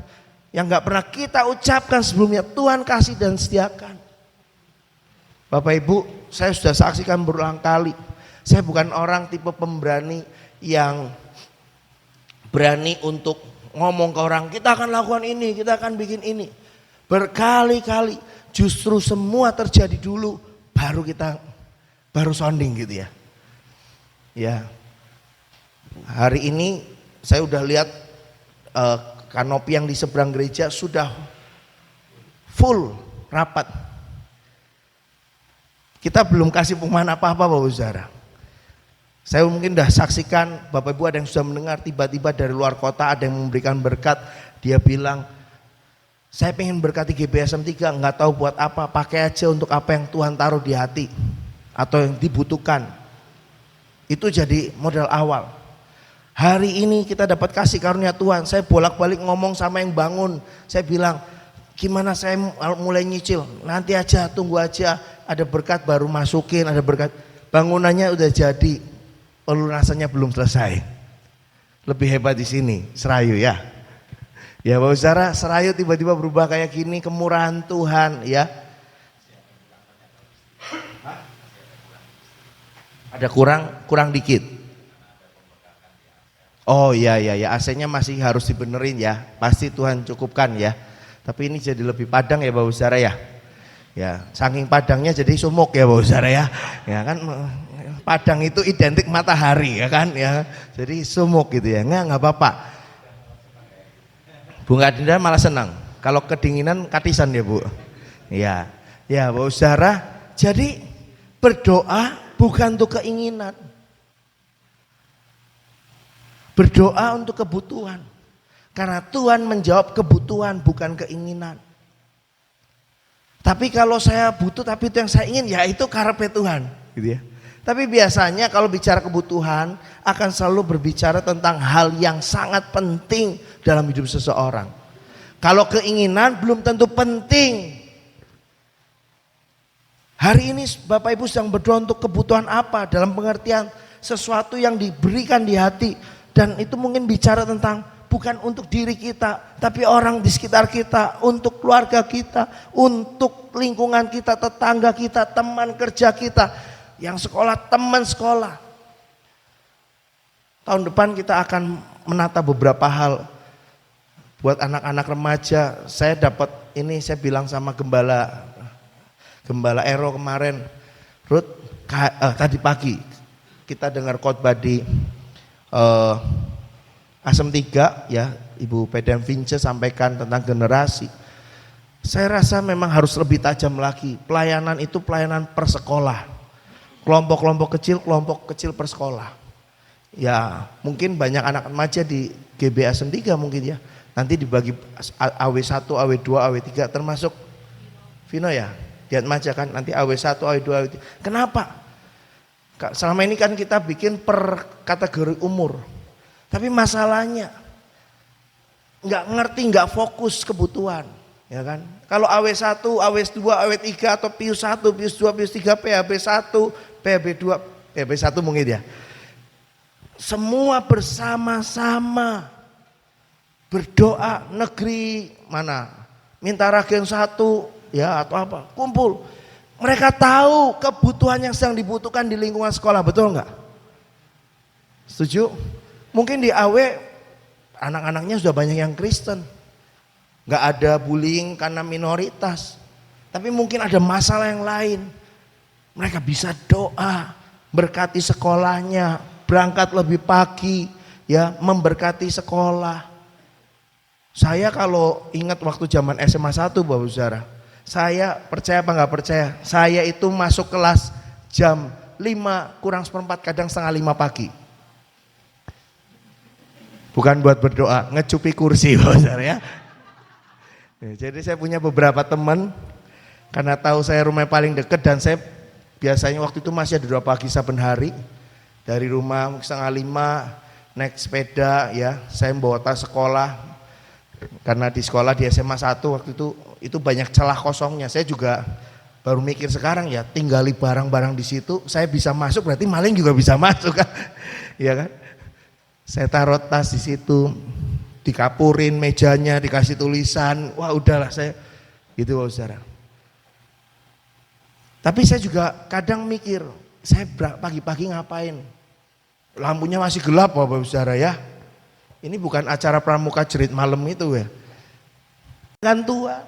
yang gak pernah kita ucapkan sebelumnya. Tuhan kasih dan sediakan. Bapak Ibu, saya sudah saksikan berulang kali. Saya bukan orang tipe pemberani yang berani untuk ngomong ke orang, kita akan lakukan ini, kita akan bikin ini. Berkali-kali justru semua terjadi dulu, baru sounding gitu ya. Ya, hari ini saya udah lihat kanopi yang di seberang gereja sudah full rapat. Kita belum kasih pengumuman apa-apa Bapak Saudara. Saya mungkin udah saksikan, Bapak Ibu ada yang sudah mendengar, tiba-tiba dari luar kota ada yang memberikan berkat. Dia bilang, saya pengen berkati GBSM 3, nggak tahu buat apa, pakai aja untuk apa yang Tuhan taruh di hati atau yang dibutuhkan. Itu jadi modal awal. Hari ini kita dapat kasih karunia Tuhan. Saya bolak-balik ngomong sama yang bangun. Saya bilang, gimana saya mulai nyicil? Nanti aja, tunggu aja, ada berkat baru masukin, ada berkat. Bangunannya udah jadi. Pelunasannya belum selesai. Lebih hebat di sini, Serayu ya. Ya Bapak Saudara, Serayu tiba-tiba berubah kayak gini, kemurahan Tuhan ya. Ada kurang dikit. Oh iya, AC-nya masih harus dibenerin ya. Pasti Tuhan cukupkan ya. Tapi ini jadi lebih padang ya Bapak Saudara ya. Ya, saking padangnya jadi sumuk ya Bapak Saudara ya. Ya kan, padang itu identik matahari ya kan ya. Jadi sumuk gitu ya. Enggak apa-apa. Bunga Dinda malah senang. Kalau kedinginan katisan ya Bu. Ya. Ya Bapak Saudara, jadi berdoa bukan untuk keinginan. Berdoa untuk kebutuhan. Karena Tuhan menjawab kebutuhan bukan keinginan. Tapi kalau saya butuh tapi itu yang saya ingin, ya itu karepe Tuhan gitu ya. Tapi biasanya kalau bicara kebutuhan akan selalu berbicara tentang hal yang sangat penting dalam hidup seseorang. Kalau keinginan belum tentu penting. Hari ini Bapak Ibu sedang berdoa untuk kebutuhan apa? Dalam pengertian sesuatu yang diberikan di hati. Dan itu mungkin bicara tentang bukan untuk diri kita, tapi orang di sekitar kita, untuk keluarga kita, untuk lingkungan kita, tetangga kita, teman kerja kita. Yang sekolah, teman sekolah. Tahun depan kita akan menata beberapa hal buat anak-anak remaja. Saya dapat ini, saya bilang sama Gembala Ero kemarin, Ruth, tadi pagi kita dengar khotbah di Asem 3 ya, Ibu Pedem Vince sampaikan tentang generasi. Saya rasa memang harus lebih tajam lagi. Pelayanan itu pelayanan per sekolah. Kelompok kecil per sekolah. Ya mungkin banyak anak remaja di GBSM 3 mungkin ya. Nanti dibagi AW1, AW2, AW3 termasuk Vino ya. Di remaja kan nanti AW1, AW2, AW3. Kenapa? Selama ini kan kita bikin per kategori umur. Tapi masalahnya nggak ngerti, nggak fokus kebutuhan. Ya kan? Kalau AW1, AW2, AW3 atau Pius 1, Pius 2, Pius 3, PHB1, PHB2, PHB1 mungkin ya. Semua bersama-sama berdoa negeri mana? Minta Ragen 1 ya atau apa? Kumpul. Mereka tahu kebutuhan yang sedang dibutuhkan di lingkungan sekolah, betul enggak? Setuju? Mungkin di AW anak-anaknya sudah banyak yang Kristen. Enggak ada bullying karena minoritas. Tapi mungkin ada masalah yang lain. Mereka bisa doa, berkati sekolahnya, berangkat lebih pagi, ya memberkati sekolah. Saya kalau ingat waktu zaman SMA 1 Bapak Saudara, saya percaya apa enggak percaya, saya itu masuk kelas jam 5 kurang seperempat, kadang setengah 5 pagi. Bukan buat berdoa, ngecupi kursi Bapak Saudara ya. Jadi saya punya beberapa teman, karena tahu saya rumah paling dekat dan saya biasanya waktu itu masih ada 2 pagi saben hari. Dari rumah setengah 5 naik sepeda ya, saya membawa tas sekolah. Karena di sekolah di SMA 1 waktu itu banyak celah kosongnya. Saya juga baru mikir sekarang ya, tinggali barang-barang di situ, saya bisa masuk berarti maling juga bisa masuk kan. Ya kan? Saya taruh tas di situ, dikapurin mejanya, dikasih tulisan, wah udahlah saya gitu Bapak Saudara. Tapi saya juga kadang mikir, saya pagi-pagi ngapain? Lampunya masih gelap Bapak Saudara ya. Ini bukan acara pramuka jerit malam itu ya. Kan tua.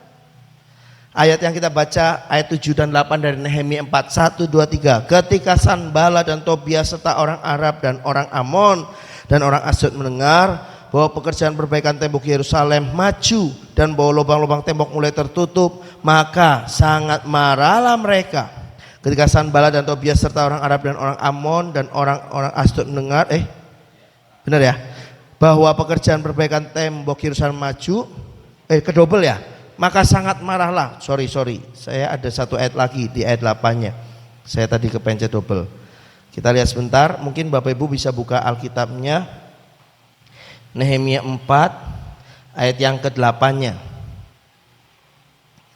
Ayat yang kita baca ayat 7 dan 8 dari Nehemia 4, 1, 2, 3. Ketika Sanballat dan Tobias serta orang Arab dan orang Amon dan orang Asdod mendengar bahwa pekerjaan perbaikan tembok Yerusalem maju dan bahwa lubang-lubang tembok mulai tertutup, maka sangat marahlah mereka. Ketika Sanballat dan Tobias serta orang Arab dan orang Amon dan orang Asdod mendengar, benar ya, bahwa pekerjaan perbaikan tembok Yerusalem maju, kedobel ya, maka sangat marahlah. Sorry, saya ada satu ayat lagi di ayat 8-nya. Saya tadi kepencet double. Kita lihat sebentar, mungkin Bapak Ibu bisa buka Alkitabnya. Nehemia 4 ayat yang ke-8-nya.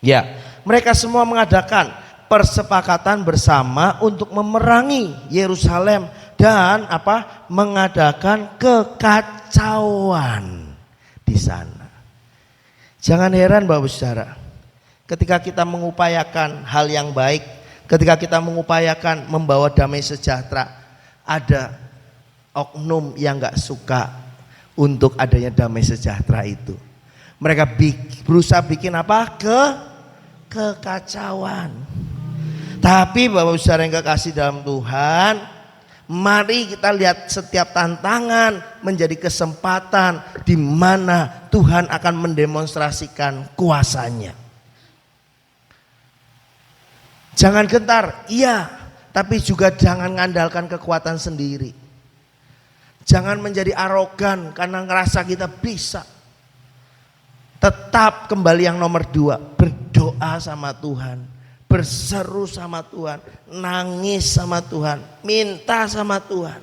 Ya, mereka semua mengadakan persepakatan bersama untuk memerangi Yerusalem dan mengadakan kekacauan di sana. Jangan heran Bapak Saudara, ketika kita mengupayakan hal yang baik, ketika kita mengupayakan membawa damai sejahtera, ada oknum yang gak suka untuk adanya damai sejahtera itu. Mereka berusaha bikin kekacauan. Tapi Bapak Saudara yang kekasih dalam Tuhan, mari kita lihat setiap tantangan menjadi kesempatan di mana Tuhan akan mendemonstrasikan kuasanya. Jangan gentar, iya, tapi juga jangan mengandalkan kekuatan sendiri. Jangan menjadi arogan karena ngerasa kita bisa. Tetap kembali yang nomor 2, berdoa sama Tuhan. Berseru sama Tuhan, nangis sama Tuhan, minta sama Tuhan.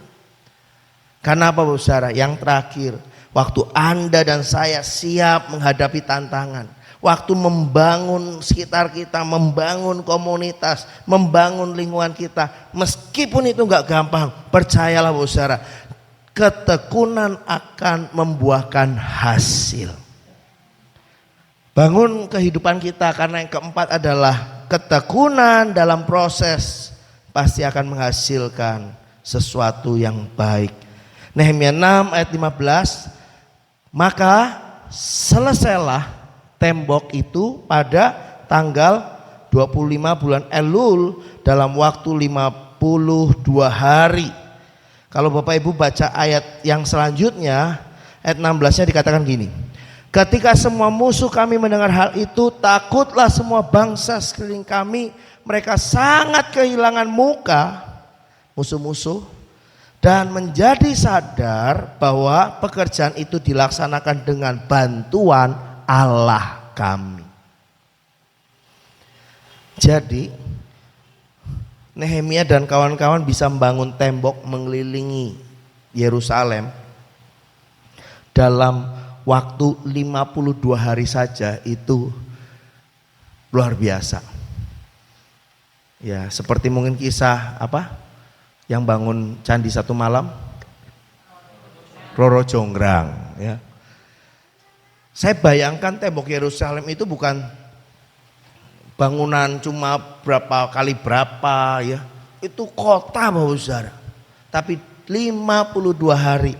Karena apa Bapak Saudara? Yang terakhir, waktu Anda dan saya siap menghadapi tantangan, waktu membangun sekitar kita, membangun komunitas, membangun lingkungan kita, meskipun itu gak gampang, percayalah Bapak Saudara, ketekunan akan membuahkan hasil. Bangun kehidupan kita, karena yang keempat adalah ketekunan dalam proses pasti akan menghasilkan sesuatu yang baik. Nehemia 6 ayat 15, maka selesailah tembok itu pada tanggal 25 bulan Elul dalam waktu 52 hari. Kalau Bapak Ibu baca ayat yang selanjutnya, ayat 16-nya dikatakan gini. Ketika semua musuh kami mendengar hal itu, takutlah semua bangsa sekeliling kami. Mereka sangat kehilangan muka, musuh-musuh, dan menjadi sadar bahwa pekerjaan itu dilaksanakan dengan bantuan Allah kami. Jadi Nehemia dan kawan-kawan bisa membangun tembok mengelilingi Yerusalem dalam waktu 52 hari saja. Itu luar biasa. Ya, seperti mungkin kisah yang bangun candi satu malam, Roro Jonggrang ya. Saya bayangkan tembok Yerusalem itu bukan bangunan cuma berapa kali berapa ya. Itu kota Bapak Saudara. Tapi 52 hari.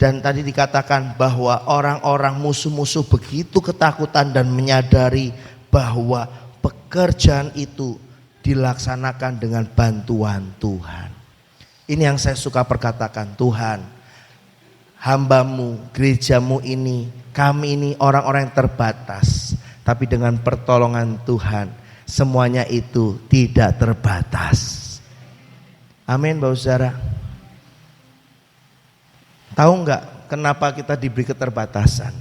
Dan tadi dikatakan bahwa orang-orang musuh-musuh begitu ketakutan dan menyadari bahwa pekerjaan itu dilaksanakan dengan bantuan Tuhan. Ini yang saya suka perkatakan, Tuhan, hambamu, gerejamu ini, kami ini orang-orang yang terbatas. Tapi dengan pertolongan Tuhan, semuanya itu tidak terbatas. Amin Bapak Saudara. Tahu enggak kenapa kita diberi keterbatasan?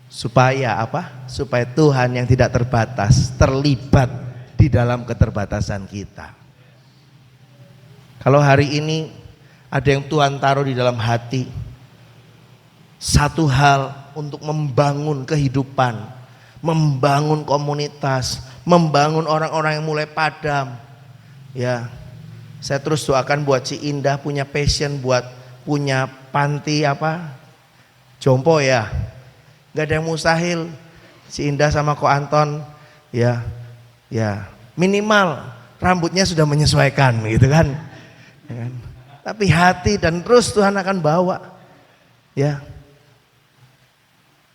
Supaya Supaya Tuhan yang tidak terbatas terlibat di dalam keterbatasan kita. Kalau hari ini Ada yang Tuhan taruh di dalam hati. Satu hal untuk membangun kehidupan, membangun komunitas, membangun orang-orang yang mulai padam. Ya, saya terus doakan buat si Indah punya passion buat punya panti jompo ya. Gak ada yang mustahil. Si Indah sama Ko Anton ya minimal rambutnya sudah menyesuaikan gitu kan. Ya kan? Tapi hati dan terus Tuhan akan bawa ya.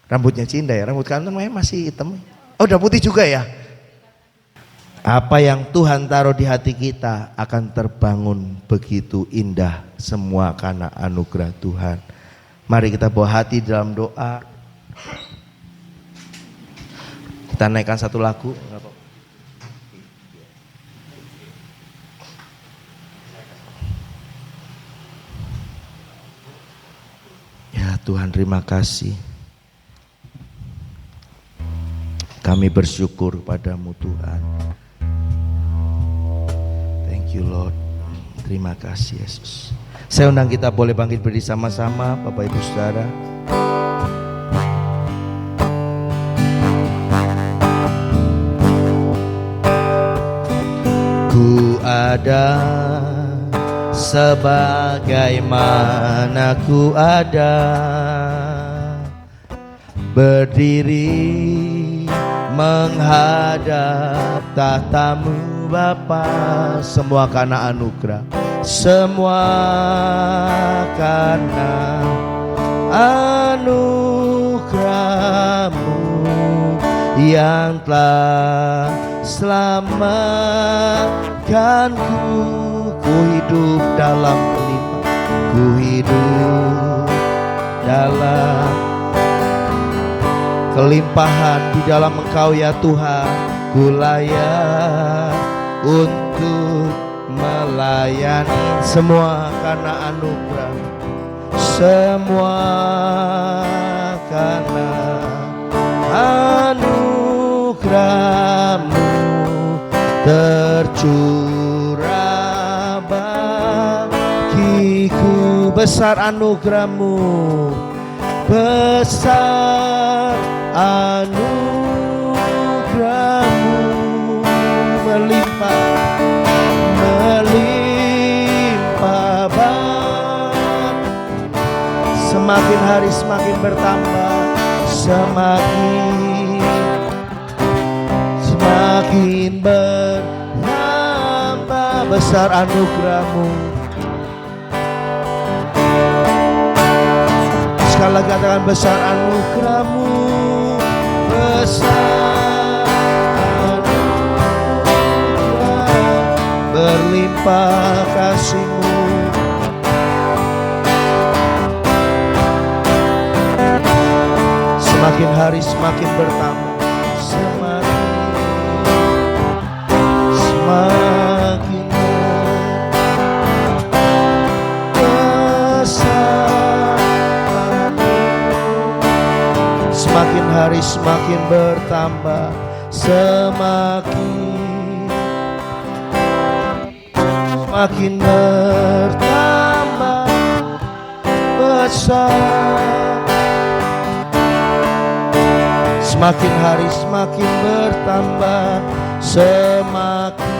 Rambutnya Cinda ya, rambut Ko Anton masih hitam. Oh udah putih juga ya. Apa yang Tuhan taruh di hati kita akan terbangun begitu indah semua karena anugerah Tuhan. Mari kita bawa hati dalam doa. Kita naikkan satu lagu. Ya Tuhan, terima kasih. Kami bersyukur padamu Tuhan. Thank you Lord. Terima kasih Yesus. Saya undang kita boleh bangkit berdiri sama-sama Bapak Ibu Saudara. Ku ada sebagaimana ku ada, berdiri menghadap tahtamu Bapa. Semua karena anugerah, semua karena anugerah-Mu yang telah selamatkanku. Ku hidup dalam limpah, ku hidup dalam kelimpahan di dalam Engkau ya Tuhan. Ku layak untuk melayani. Semua karena anugerah, semua karena anugerah-Mu tercurah bagiku. Besar anugerah-Mu, besar anugerah-Mu, melimpah semakin hari semakin bertambah, semakin bertambah. Besar anugerah-Mu. Sekali lagi katakan besar anugerah-Mu, besar anugerah, berlimpah kasih-Mu. Semakin hari semakin bertambah, semakin besar. Semakin hari semakin bertambah, semakin bertambah besar. Semakin hari semakin bertambah, semakin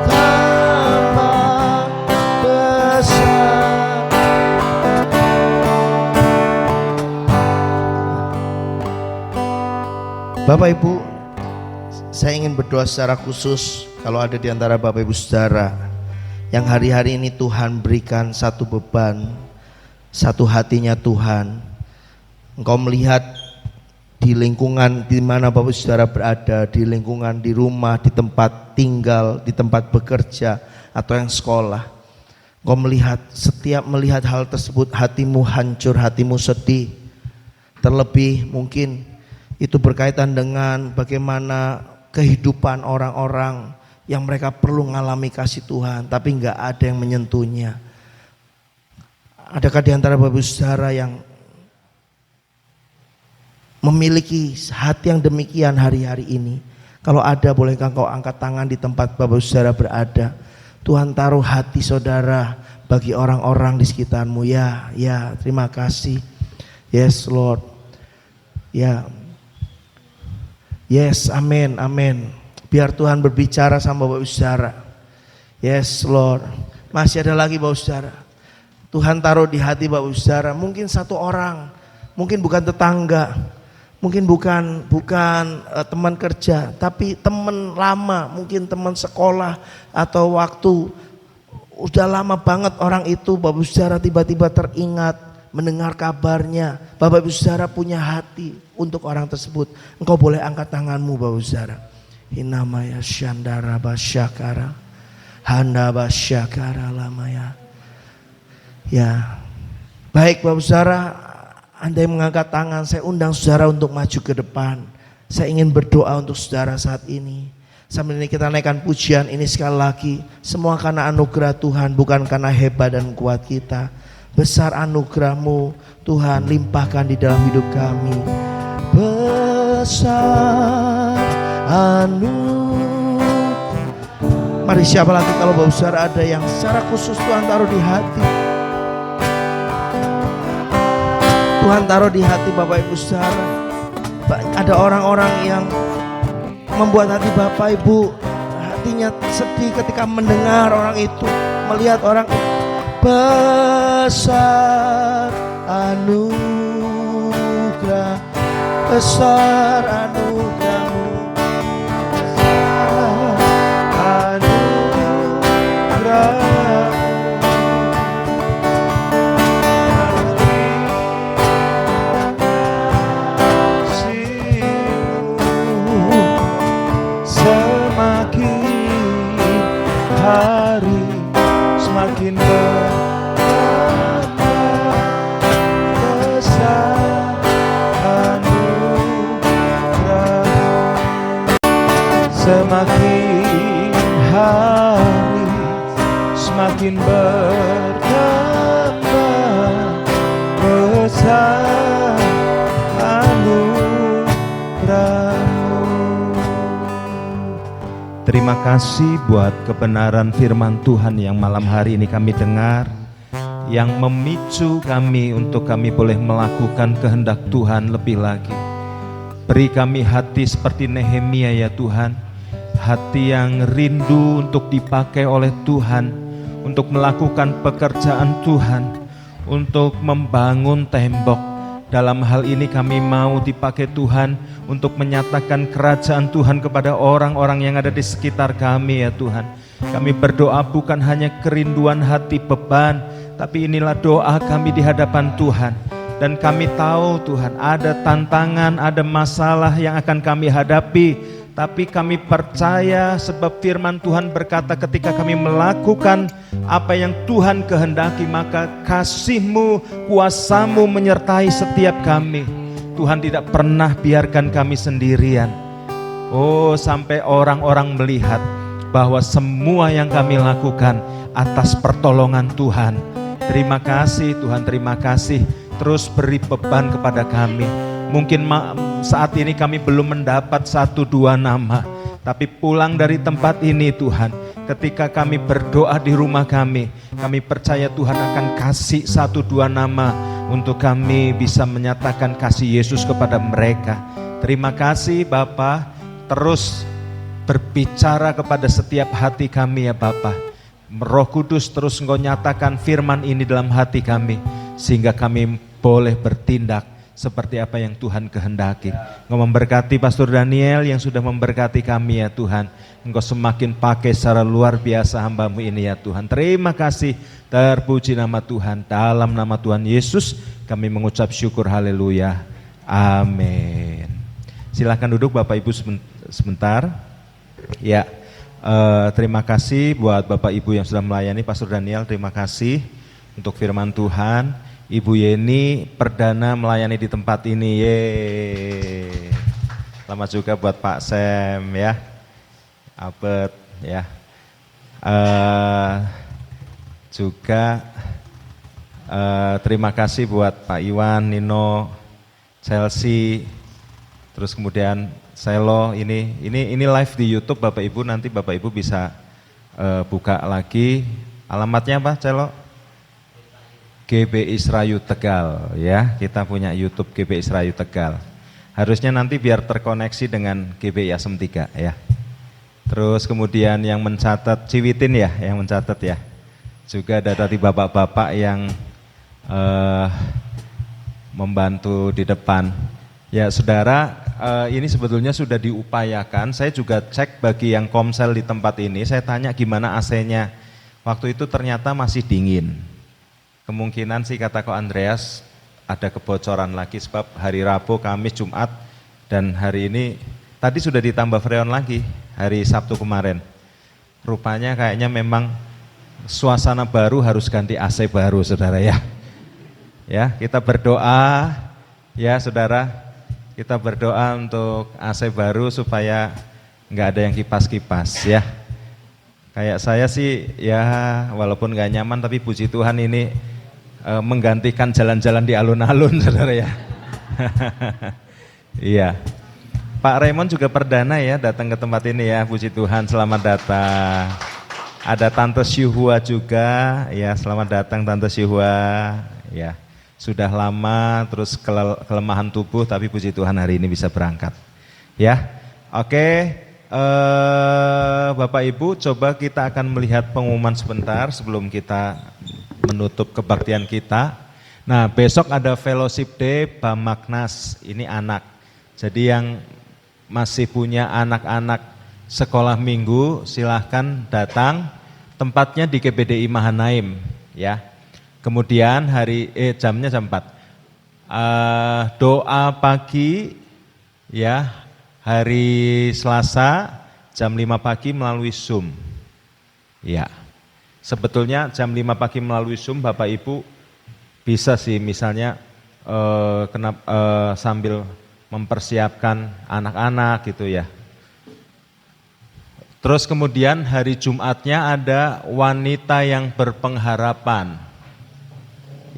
tambah besar. Bapak Ibu, saya ingin berdoa secara khusus kalau ada di antara Bapak Ibu Saudara yang hari-hari ini Tuhan berikan satu beban, satu hatinya Tuhan. Engkau melihat di lingkungan di mana Bapak Saudara berada, di lingkungan di rumah, di tempat tinggal, di tempat bekerja atau yang sekolah. Engkau melihat, setiap melihat hal tersebut hatimu hancur, hatimu sedih. Terlebih mungkin itu berkaitan dengan bagaimana kehidupan orang-orang yang mereka perlu mengalami kasih Tuhan tapi enggak ada yang menyentuhnya. Adakah di antara Bapak Saudara yang memiliki hati yang demikian hari-hari ini? Kalau ada, bolehkah engkau angkat tangan di tempat Bapak Saudara berada. Tuhan taruh hati saudara bagi orang-orang di sekitarmu. Ya, terima kasih. Yes Lord. Ya. Yes, amin. Biar Tuhan berbicara sama Bapak Saudara. Yes Lord. Masih ada lagi Bapak Saudara. Tuhan taruh di hati Bapak Saudara. Mungkin satu orang, mungkin bukan tetangga, mungkin bukan teman kerja, tapi teman lama, mungkin teman sekolah atau waktu udah lama banget orang itu. Bapak Saudara tiba-tiba teringat mendengar kabarnya. Bapak Saudara punya hati untuk orang tersebut. Engkau boleh angkat tanganmu Bapak Saudara. Hinamaya syandara basyakara, handa basyakara lamaya. Ya, baik Bapak Saudara, Anda yang mengangkat tangan, saya undang saudara untuk maju ke depan. Saya ingin berdoa untuk saudara saat ini. Sambil ini kita naikkan pujian ini sekali lagi. Semua karena anugerah Tuhan, bukan karena hebat dan kuat kita. Besar anugerah-Mu Tuhan, limpahkan di dalam hidup kami. Besar anugerah. Mari siapa lagi kalau Bapak Saudara ada yang secara khusus Tuhan taruh di hati. Tuhan taruh di hati Bapak Ibu Saudara. Ada orang-orang yang membuat hati Bapak Ibu hatinya sedih ketika mendengar orang itu, melihat orang itu. Besar anugerah, besar anugerah-Mu, besar anugerah. Hari semakin besar anugerah, semakin hari semakin bertambah besar anugerah. Terima kasih buat kebenaran firman Tuhan yang malam hari ini kami dengar, yang memicu kami untuk kami boleh melakukan kehendak Tuhan lebih lagi. Beri kami hati seperti Nehemia ya Tuhan, hati yang rindu untuk dipakai oleh Tuhan, untuk melakukan pekerjaan Tuhan, untuk membangun tembok. Dalam hal ini kami mau dipakai Tuhan untuk menyatakan kerajaan Tuhan kepada orang-orang yang ada di sekitar kami ya Tuhan. Kami berdoa bukan hanya kerinduan hati beban, tapi inilah doa kami di hadapan Tuhan. Dan kami tahu Tuhan ada tantangan, ada masalah yang akan kami hadapi. Tapi kami percaya sebab firman Tuhan berkata ketika kami melakukan apa yang Tuhan kehendaki, maka kasih-Mu, kuasa-Mu menyertai setiap kami. Tuhan tidak pernah biarkan kami sendirian. Oh, sampai orang-orang melihat bahwa semua yang kami lakukan atas pertolongan Tuhan. Terima kasih Tuhan, terima kasih. Terus beri beban kepada kami. Mungkin saat ini kami belum mendapat 1-2 nama, tapi pulang dari tempat ini Tuhan, ketika kami berdoa di rumah kami percaya Tuhan akan kasih 1-2 nama untuk kami bisa menyatakan kasih Yesus kepada mereka. Terima kasih Bapa, terus berbicara kepada setiap hati kami ya Bapa. Roh Kudus terus Engkau nyatakan firman ini dalam hati kami, sehingga kami boleh bertindak seperti apa yang Tuhan kehendaki. Engkau memberkati Pastor Daniel yang sudah memberkati kami ya Tuhan. Engkau semakin pakai secara luar biasa hamba-Mu ini ya Tuhan. Terima kasih, terpuji nama Tuhan. Dalam nama Tuhan Yesus kami mengucap syukur, haleluya, amin. Silahkan duduk Bapak Ibu sebentar. Ya, terima kasih buat Bapak Ibu yang sudah melayani. Pastor Daniel terima kasih untuk firman Tuhan. Ibu Yeni perdana melayani di tempat ini, yeay. Selamat juga buat Pak Sem ya, Abet ya. Juga terima kasih buat Pak Iwan, Nino, Chelsea, terus kemudian Selo ini live di YouTube Bapak Ibu, nanti Bapak Ibu bisa buka lagi. Alamatnya apa, Celo? GBI Serayu Tegal ya. Kita punya YouTube GBI Serayu Tegal. Harusnya nanti biar terkoneksi dengan GBI Asem 3 ya. Terus kemudian yang mencatat Ciwitin ya, yang mencatat ya. Juga ada tadi bapak-bapak yang membantu di depan. Ya saudara, ini sebetulnya sudah diupayakan. Saya juga cek bagi yang komsel di tempat ini, saya tanya gimana AC-nya. Waktu itu ternyata masih dingin. Kemungkinan sih kata Ko Andreas ada kebocoran lagi sebab hari Rabu, Kamis, Jumat dan hari ini tadi sudah ditambah freon lagi hari Sabtu kemarin. Rupanya kayaknya memang suasana baru harus ganti AC baru saudara ya. Ya, kita berdoa ya saudara, kita berdoa untuk AC baru supaya nggak ada yang kipas-kipas ya. Kayak saya sih ya walaupun nggak nyaman tapi puji Tuhan ini menggantikan jalan-jalan di alun-alun saudara ya. Iya. Pak Raymond juga perdana ya datang ke tempat ini ya, puji Tuhan, selamat datang. Ada Tante Syuhua juga ya, selamat datang Tante Syuhua ya. Sudah lama terus kelemahan tubuh tapi puji Tuhan hari ini bisa berangkat ya. Oke, Bapak Ibu coba kita akan melihat pengumuman sebentar sebelum kita menutup kebaktian kita. Nah besok ada Fellowship Day Bamaknas, ini anak. Jadi yang masih punya anak-anak sekolah minggu silahkan datang, tempatnya di GPDI Mahanaim ya. Kemudian jamnya jam 4. Doa pagi ya hari Selasa jam 5 pagi melalui Zoom. Ya. Sebetulnya jam 5 pagi melalui Zoom Bapak Ibu bisa sih misalnya sambil mempersiapkan anak-anak gitu ya. Terus kemudian hari Jumatnya ada wanita yang berpengharapan.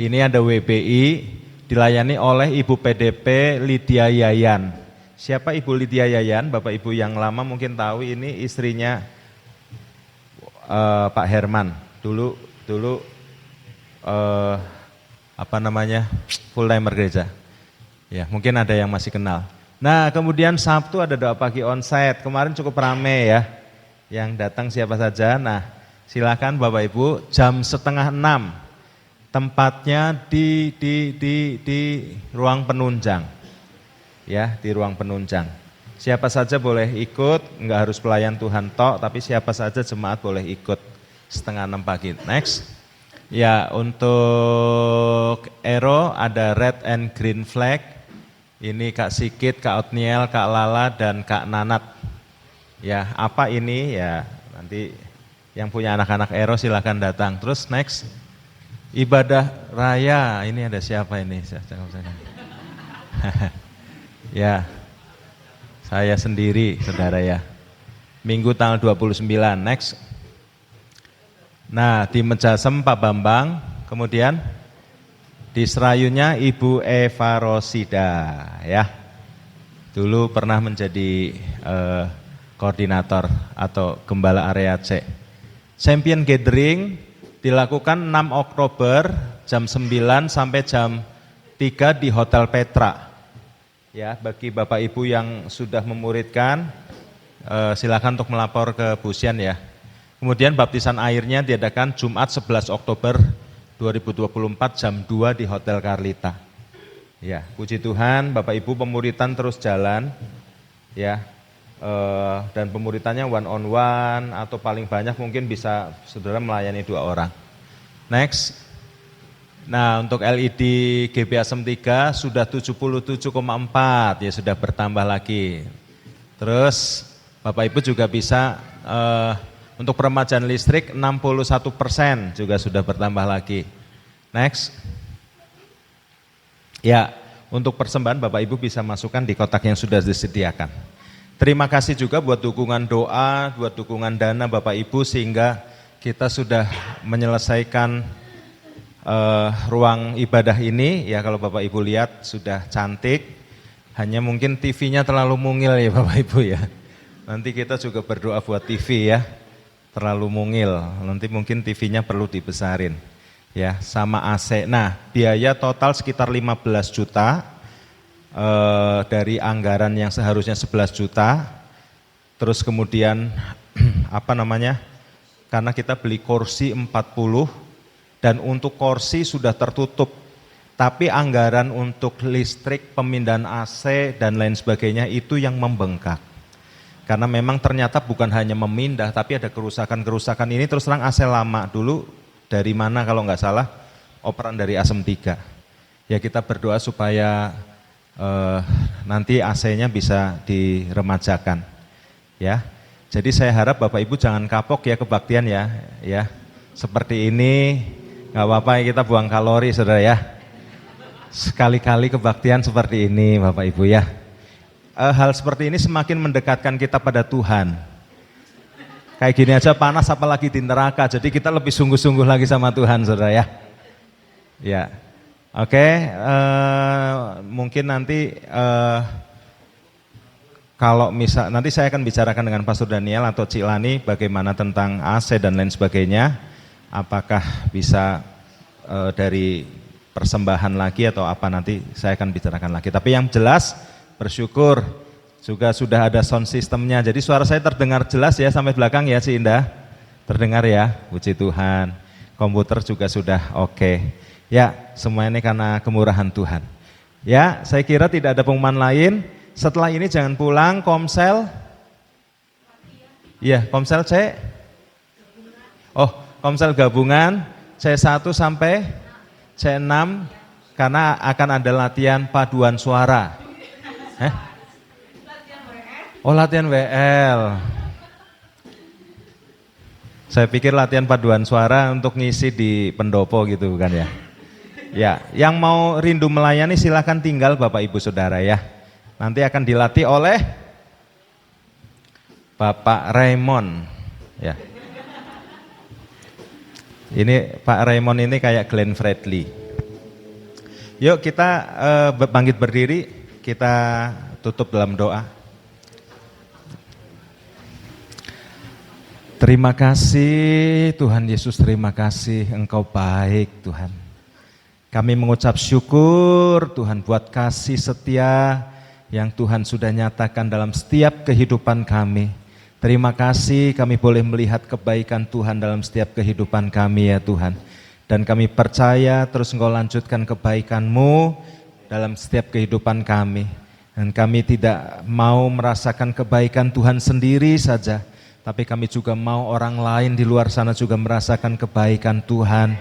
Ini ada WBI dilayani oleh Ibu PDP Lydia Yayan. Siapa Ibu Lydia Yayan? Bapak Ibu yang lama mungkin tahu, ini istrinya Pak Herman. Dulu full timer gereja. Ya, mungkin ada yang masih kenal. Nah, kemudian Sabtu ada doa pagi onsite. Kemarin cukup ramai ya. Yang datang siapa saja. Nah, silakan Bapak Ibu jam 5:30. Tempatnya di ruang penunjang. Ya, di ruang penunjang. Siapa saja boleh ikut, enggak harus pelayan Tuhan tok, tapi siapa saja jemaat boleh ikut 5:30 pagi. Next. Ya, untuk Ero ada red and green flag. Ini Kak Sikit, Kak Otniel, Kak Lala, dan Kak Nanat. Ya, apa ini? Ya, nanti yang punya anak-anak Ero silakan datang. Terus next, ibadah raya. Ini ada siapa ini? Ya, saya sendiri, saudara ya. Minggu tanggal 29, next. Nah, di Mejasem Pak Bambang, kemudian di Serayunya Ibu Eva Rosida ya. Dulu pernah menjadi koordinator atau gembala area C. Champion Gathering dilakukan 6 Oktober jam 9 sampai jam 3 di Hotel Petra. Ya, bagi Bapak Ibu yang sudah memuridkan silakan untuk melapor ke Busian ya. Kemudian baptisan airnya diadakan Jumat 11 Oktober 2024 jam 2 di Hotel Carlita. Ya, puji Tuhan Bapak Ibu pemuritan terus jalan ya. Dan pemuritannya one on one atau paling banyak mungkin bisa saudara melayani 2 orang. Next. Nah, untuk LED GB Asem 3 sudah 77,4 ya, sudah bertambah lagi. Terus Bapak Ibu juga bisa untuk peremajaan listrik 61% juga sudah bertambah lagi. Next. Ya, untuk persembahan Bapak Ibu bisa masukkan di kotak yang sudah disediakan. Terima kasih juga buat dukungan doa, buat dukungan dana Bapak Ibu sehingga kita sudah menyelesaikan ruang ibadah ini ya. Kalau Bapak Ibu lihat sudah cantik Hanya mungkin TV-nya terlalu mungil ya Bapak Ibu ya. Nanti kita juga berdoa buat TV ya. Terlalu mungil, nanti mungkin TV-nya perlu dibesarin. Ya, sama AC. Nah, biaya total sekitar 15 juta dari anggaran yang seharusnya 11 juta. Terus kemudian apa namanya? Karena kita beli kursi 40 dan untuk kursi sudah tertutup. Tapi anggaran untuk listrik, pemindahan AC dan lain sebagainya itu yang membengkak. Karena memang ternyata bukan hanya memindah tapi ada kerusakan-kerusakan ini terus terang AC lama dulu dari mana kalau nggak salah operan dari Asem 3. Ya kita berdoa supaya nanti AC-nya bisa diremajakan. Ya, jadi saya harap Bapak Ibu jangan kapok ya kebaktian ya. Seperti ini nggak apa-apa kita buang kalori saudara ya. Sekali-kali kebaktian seperti ini Bapak Ibu ya. Hal seperti ini semakin mendekatkan kita pada Tuhan. Kayak gini aja panas apalagi di neraka, jadi kita lebih sungguh-sungguh lagi sama Tuhan saudara ya. Ya, oke, mungkin nanti kalau misal nanti saya akan bicarakan dengan Pastor Daniel atau Cilani bagaimana tentang AC dan lain sebagainya. Apakah bisa dari persembahan lagi atau apa nanti saya akan bicarakan lagi. Tapi yang jelas bersyukur juga sudah ada sound systemnya. Jadi suara saya terdengar jelas ya sampai belakang ya Si Indah. Terdengar ya, puji Tuhan. Komputer juga sudah oke. Ya, semua ini karena kemurahan Tuhan. Ya, saya kira tidak ada pengumuman lain. Setelah ini jangan pulang, Komsel. Iya, Komsel C. Oh, Komsel gabungan C1 sampai C6 karena akan ada latihan paduan suara. Oh latihan WL. Saya pikir latihan paduan suara untuk ngisi di pendopo gitu bukan ya. Ya, yang mau rindu melayani silakan tinggal Bapak Ibu Saudara ya. Nanti akan dilatih oleh Bapak Raymond ya. Ini Pak Raymond ini kayak Glenn Fredly. Yuk kita bangkit berdiri, kita tutup dalam doa. Terima kasih Tuhan Yesus, terima kasih Engkau baik Tuhan. Kami mengucap syukur Tuhan buat kasih setia yang Tuhan sudah nyatakan dalam setiap kehidupan kami. Terima kasih kami boleh melihat kebaikan Tuhan dalam setiap kehidupan kami ya Tuhan. Dan kami percaya terus Engkau lanjutkan kebaikan-Mu dalam setiap kehidupan kami. Dan kami tidak mau merasakan kebaikan Tuhan sendiri saja. Tapi kami juga mau orang lain di luar sana juga merasakan kebaikan Tuhan.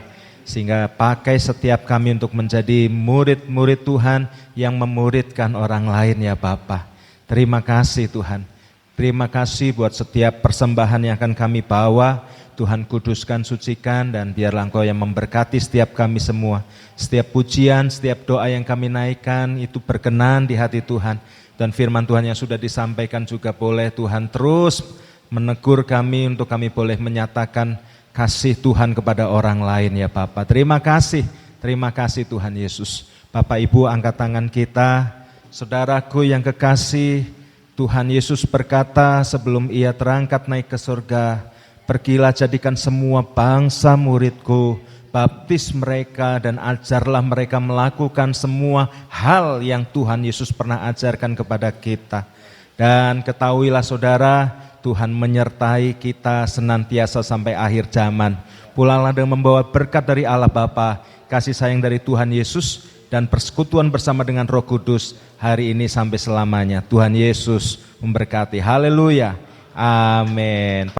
Sehingga pakai setiap kami untuk menjadi murid-murid Tuhan yang memuridkan orang lain ya Bapa. Terima kasih Tuhan. Terima kasih buat setiap persembahan yang akan kami bawa. Tuhan kuduskan, sucikan, dan biarlah Engkau yang memberkati setiap kami semua. Setiap pujian, setiap doa yang kami naikkan itu berkenan di hati Tuhan. Dan firman Tuhan yang sudah disampaikan juga boleh Tuhan terus menegur kami untuk kami boleh menyatakan kasih Tuhan kepada orang lain ya Bapa. Terima kasih Tuhan Yesus. Bapak Ibu angkat tangan kita, saudaraku yang kekasih, Tuhan Yesus berkata sebelum ia terangkat naik ke surga, pergilah jadikan semua bangsa muridku, baptis mereka dan ajarlah mereka melakukan semua hal yang Tuhan Yesus pernah ajarkan kepada kita. Dan ketahuilah saudara, Tuhan menyertai kita senantiasa sampai akhir zaman. Pulanglah dengan membawa berkat dari Allah Bapa, kasih sayang dari Tuhan Yesus, dan persekutuan bersama dengan Roh Kudus hari ini sampai selamanya. Tuhan Yesus memberkati. Haleluya. Amin.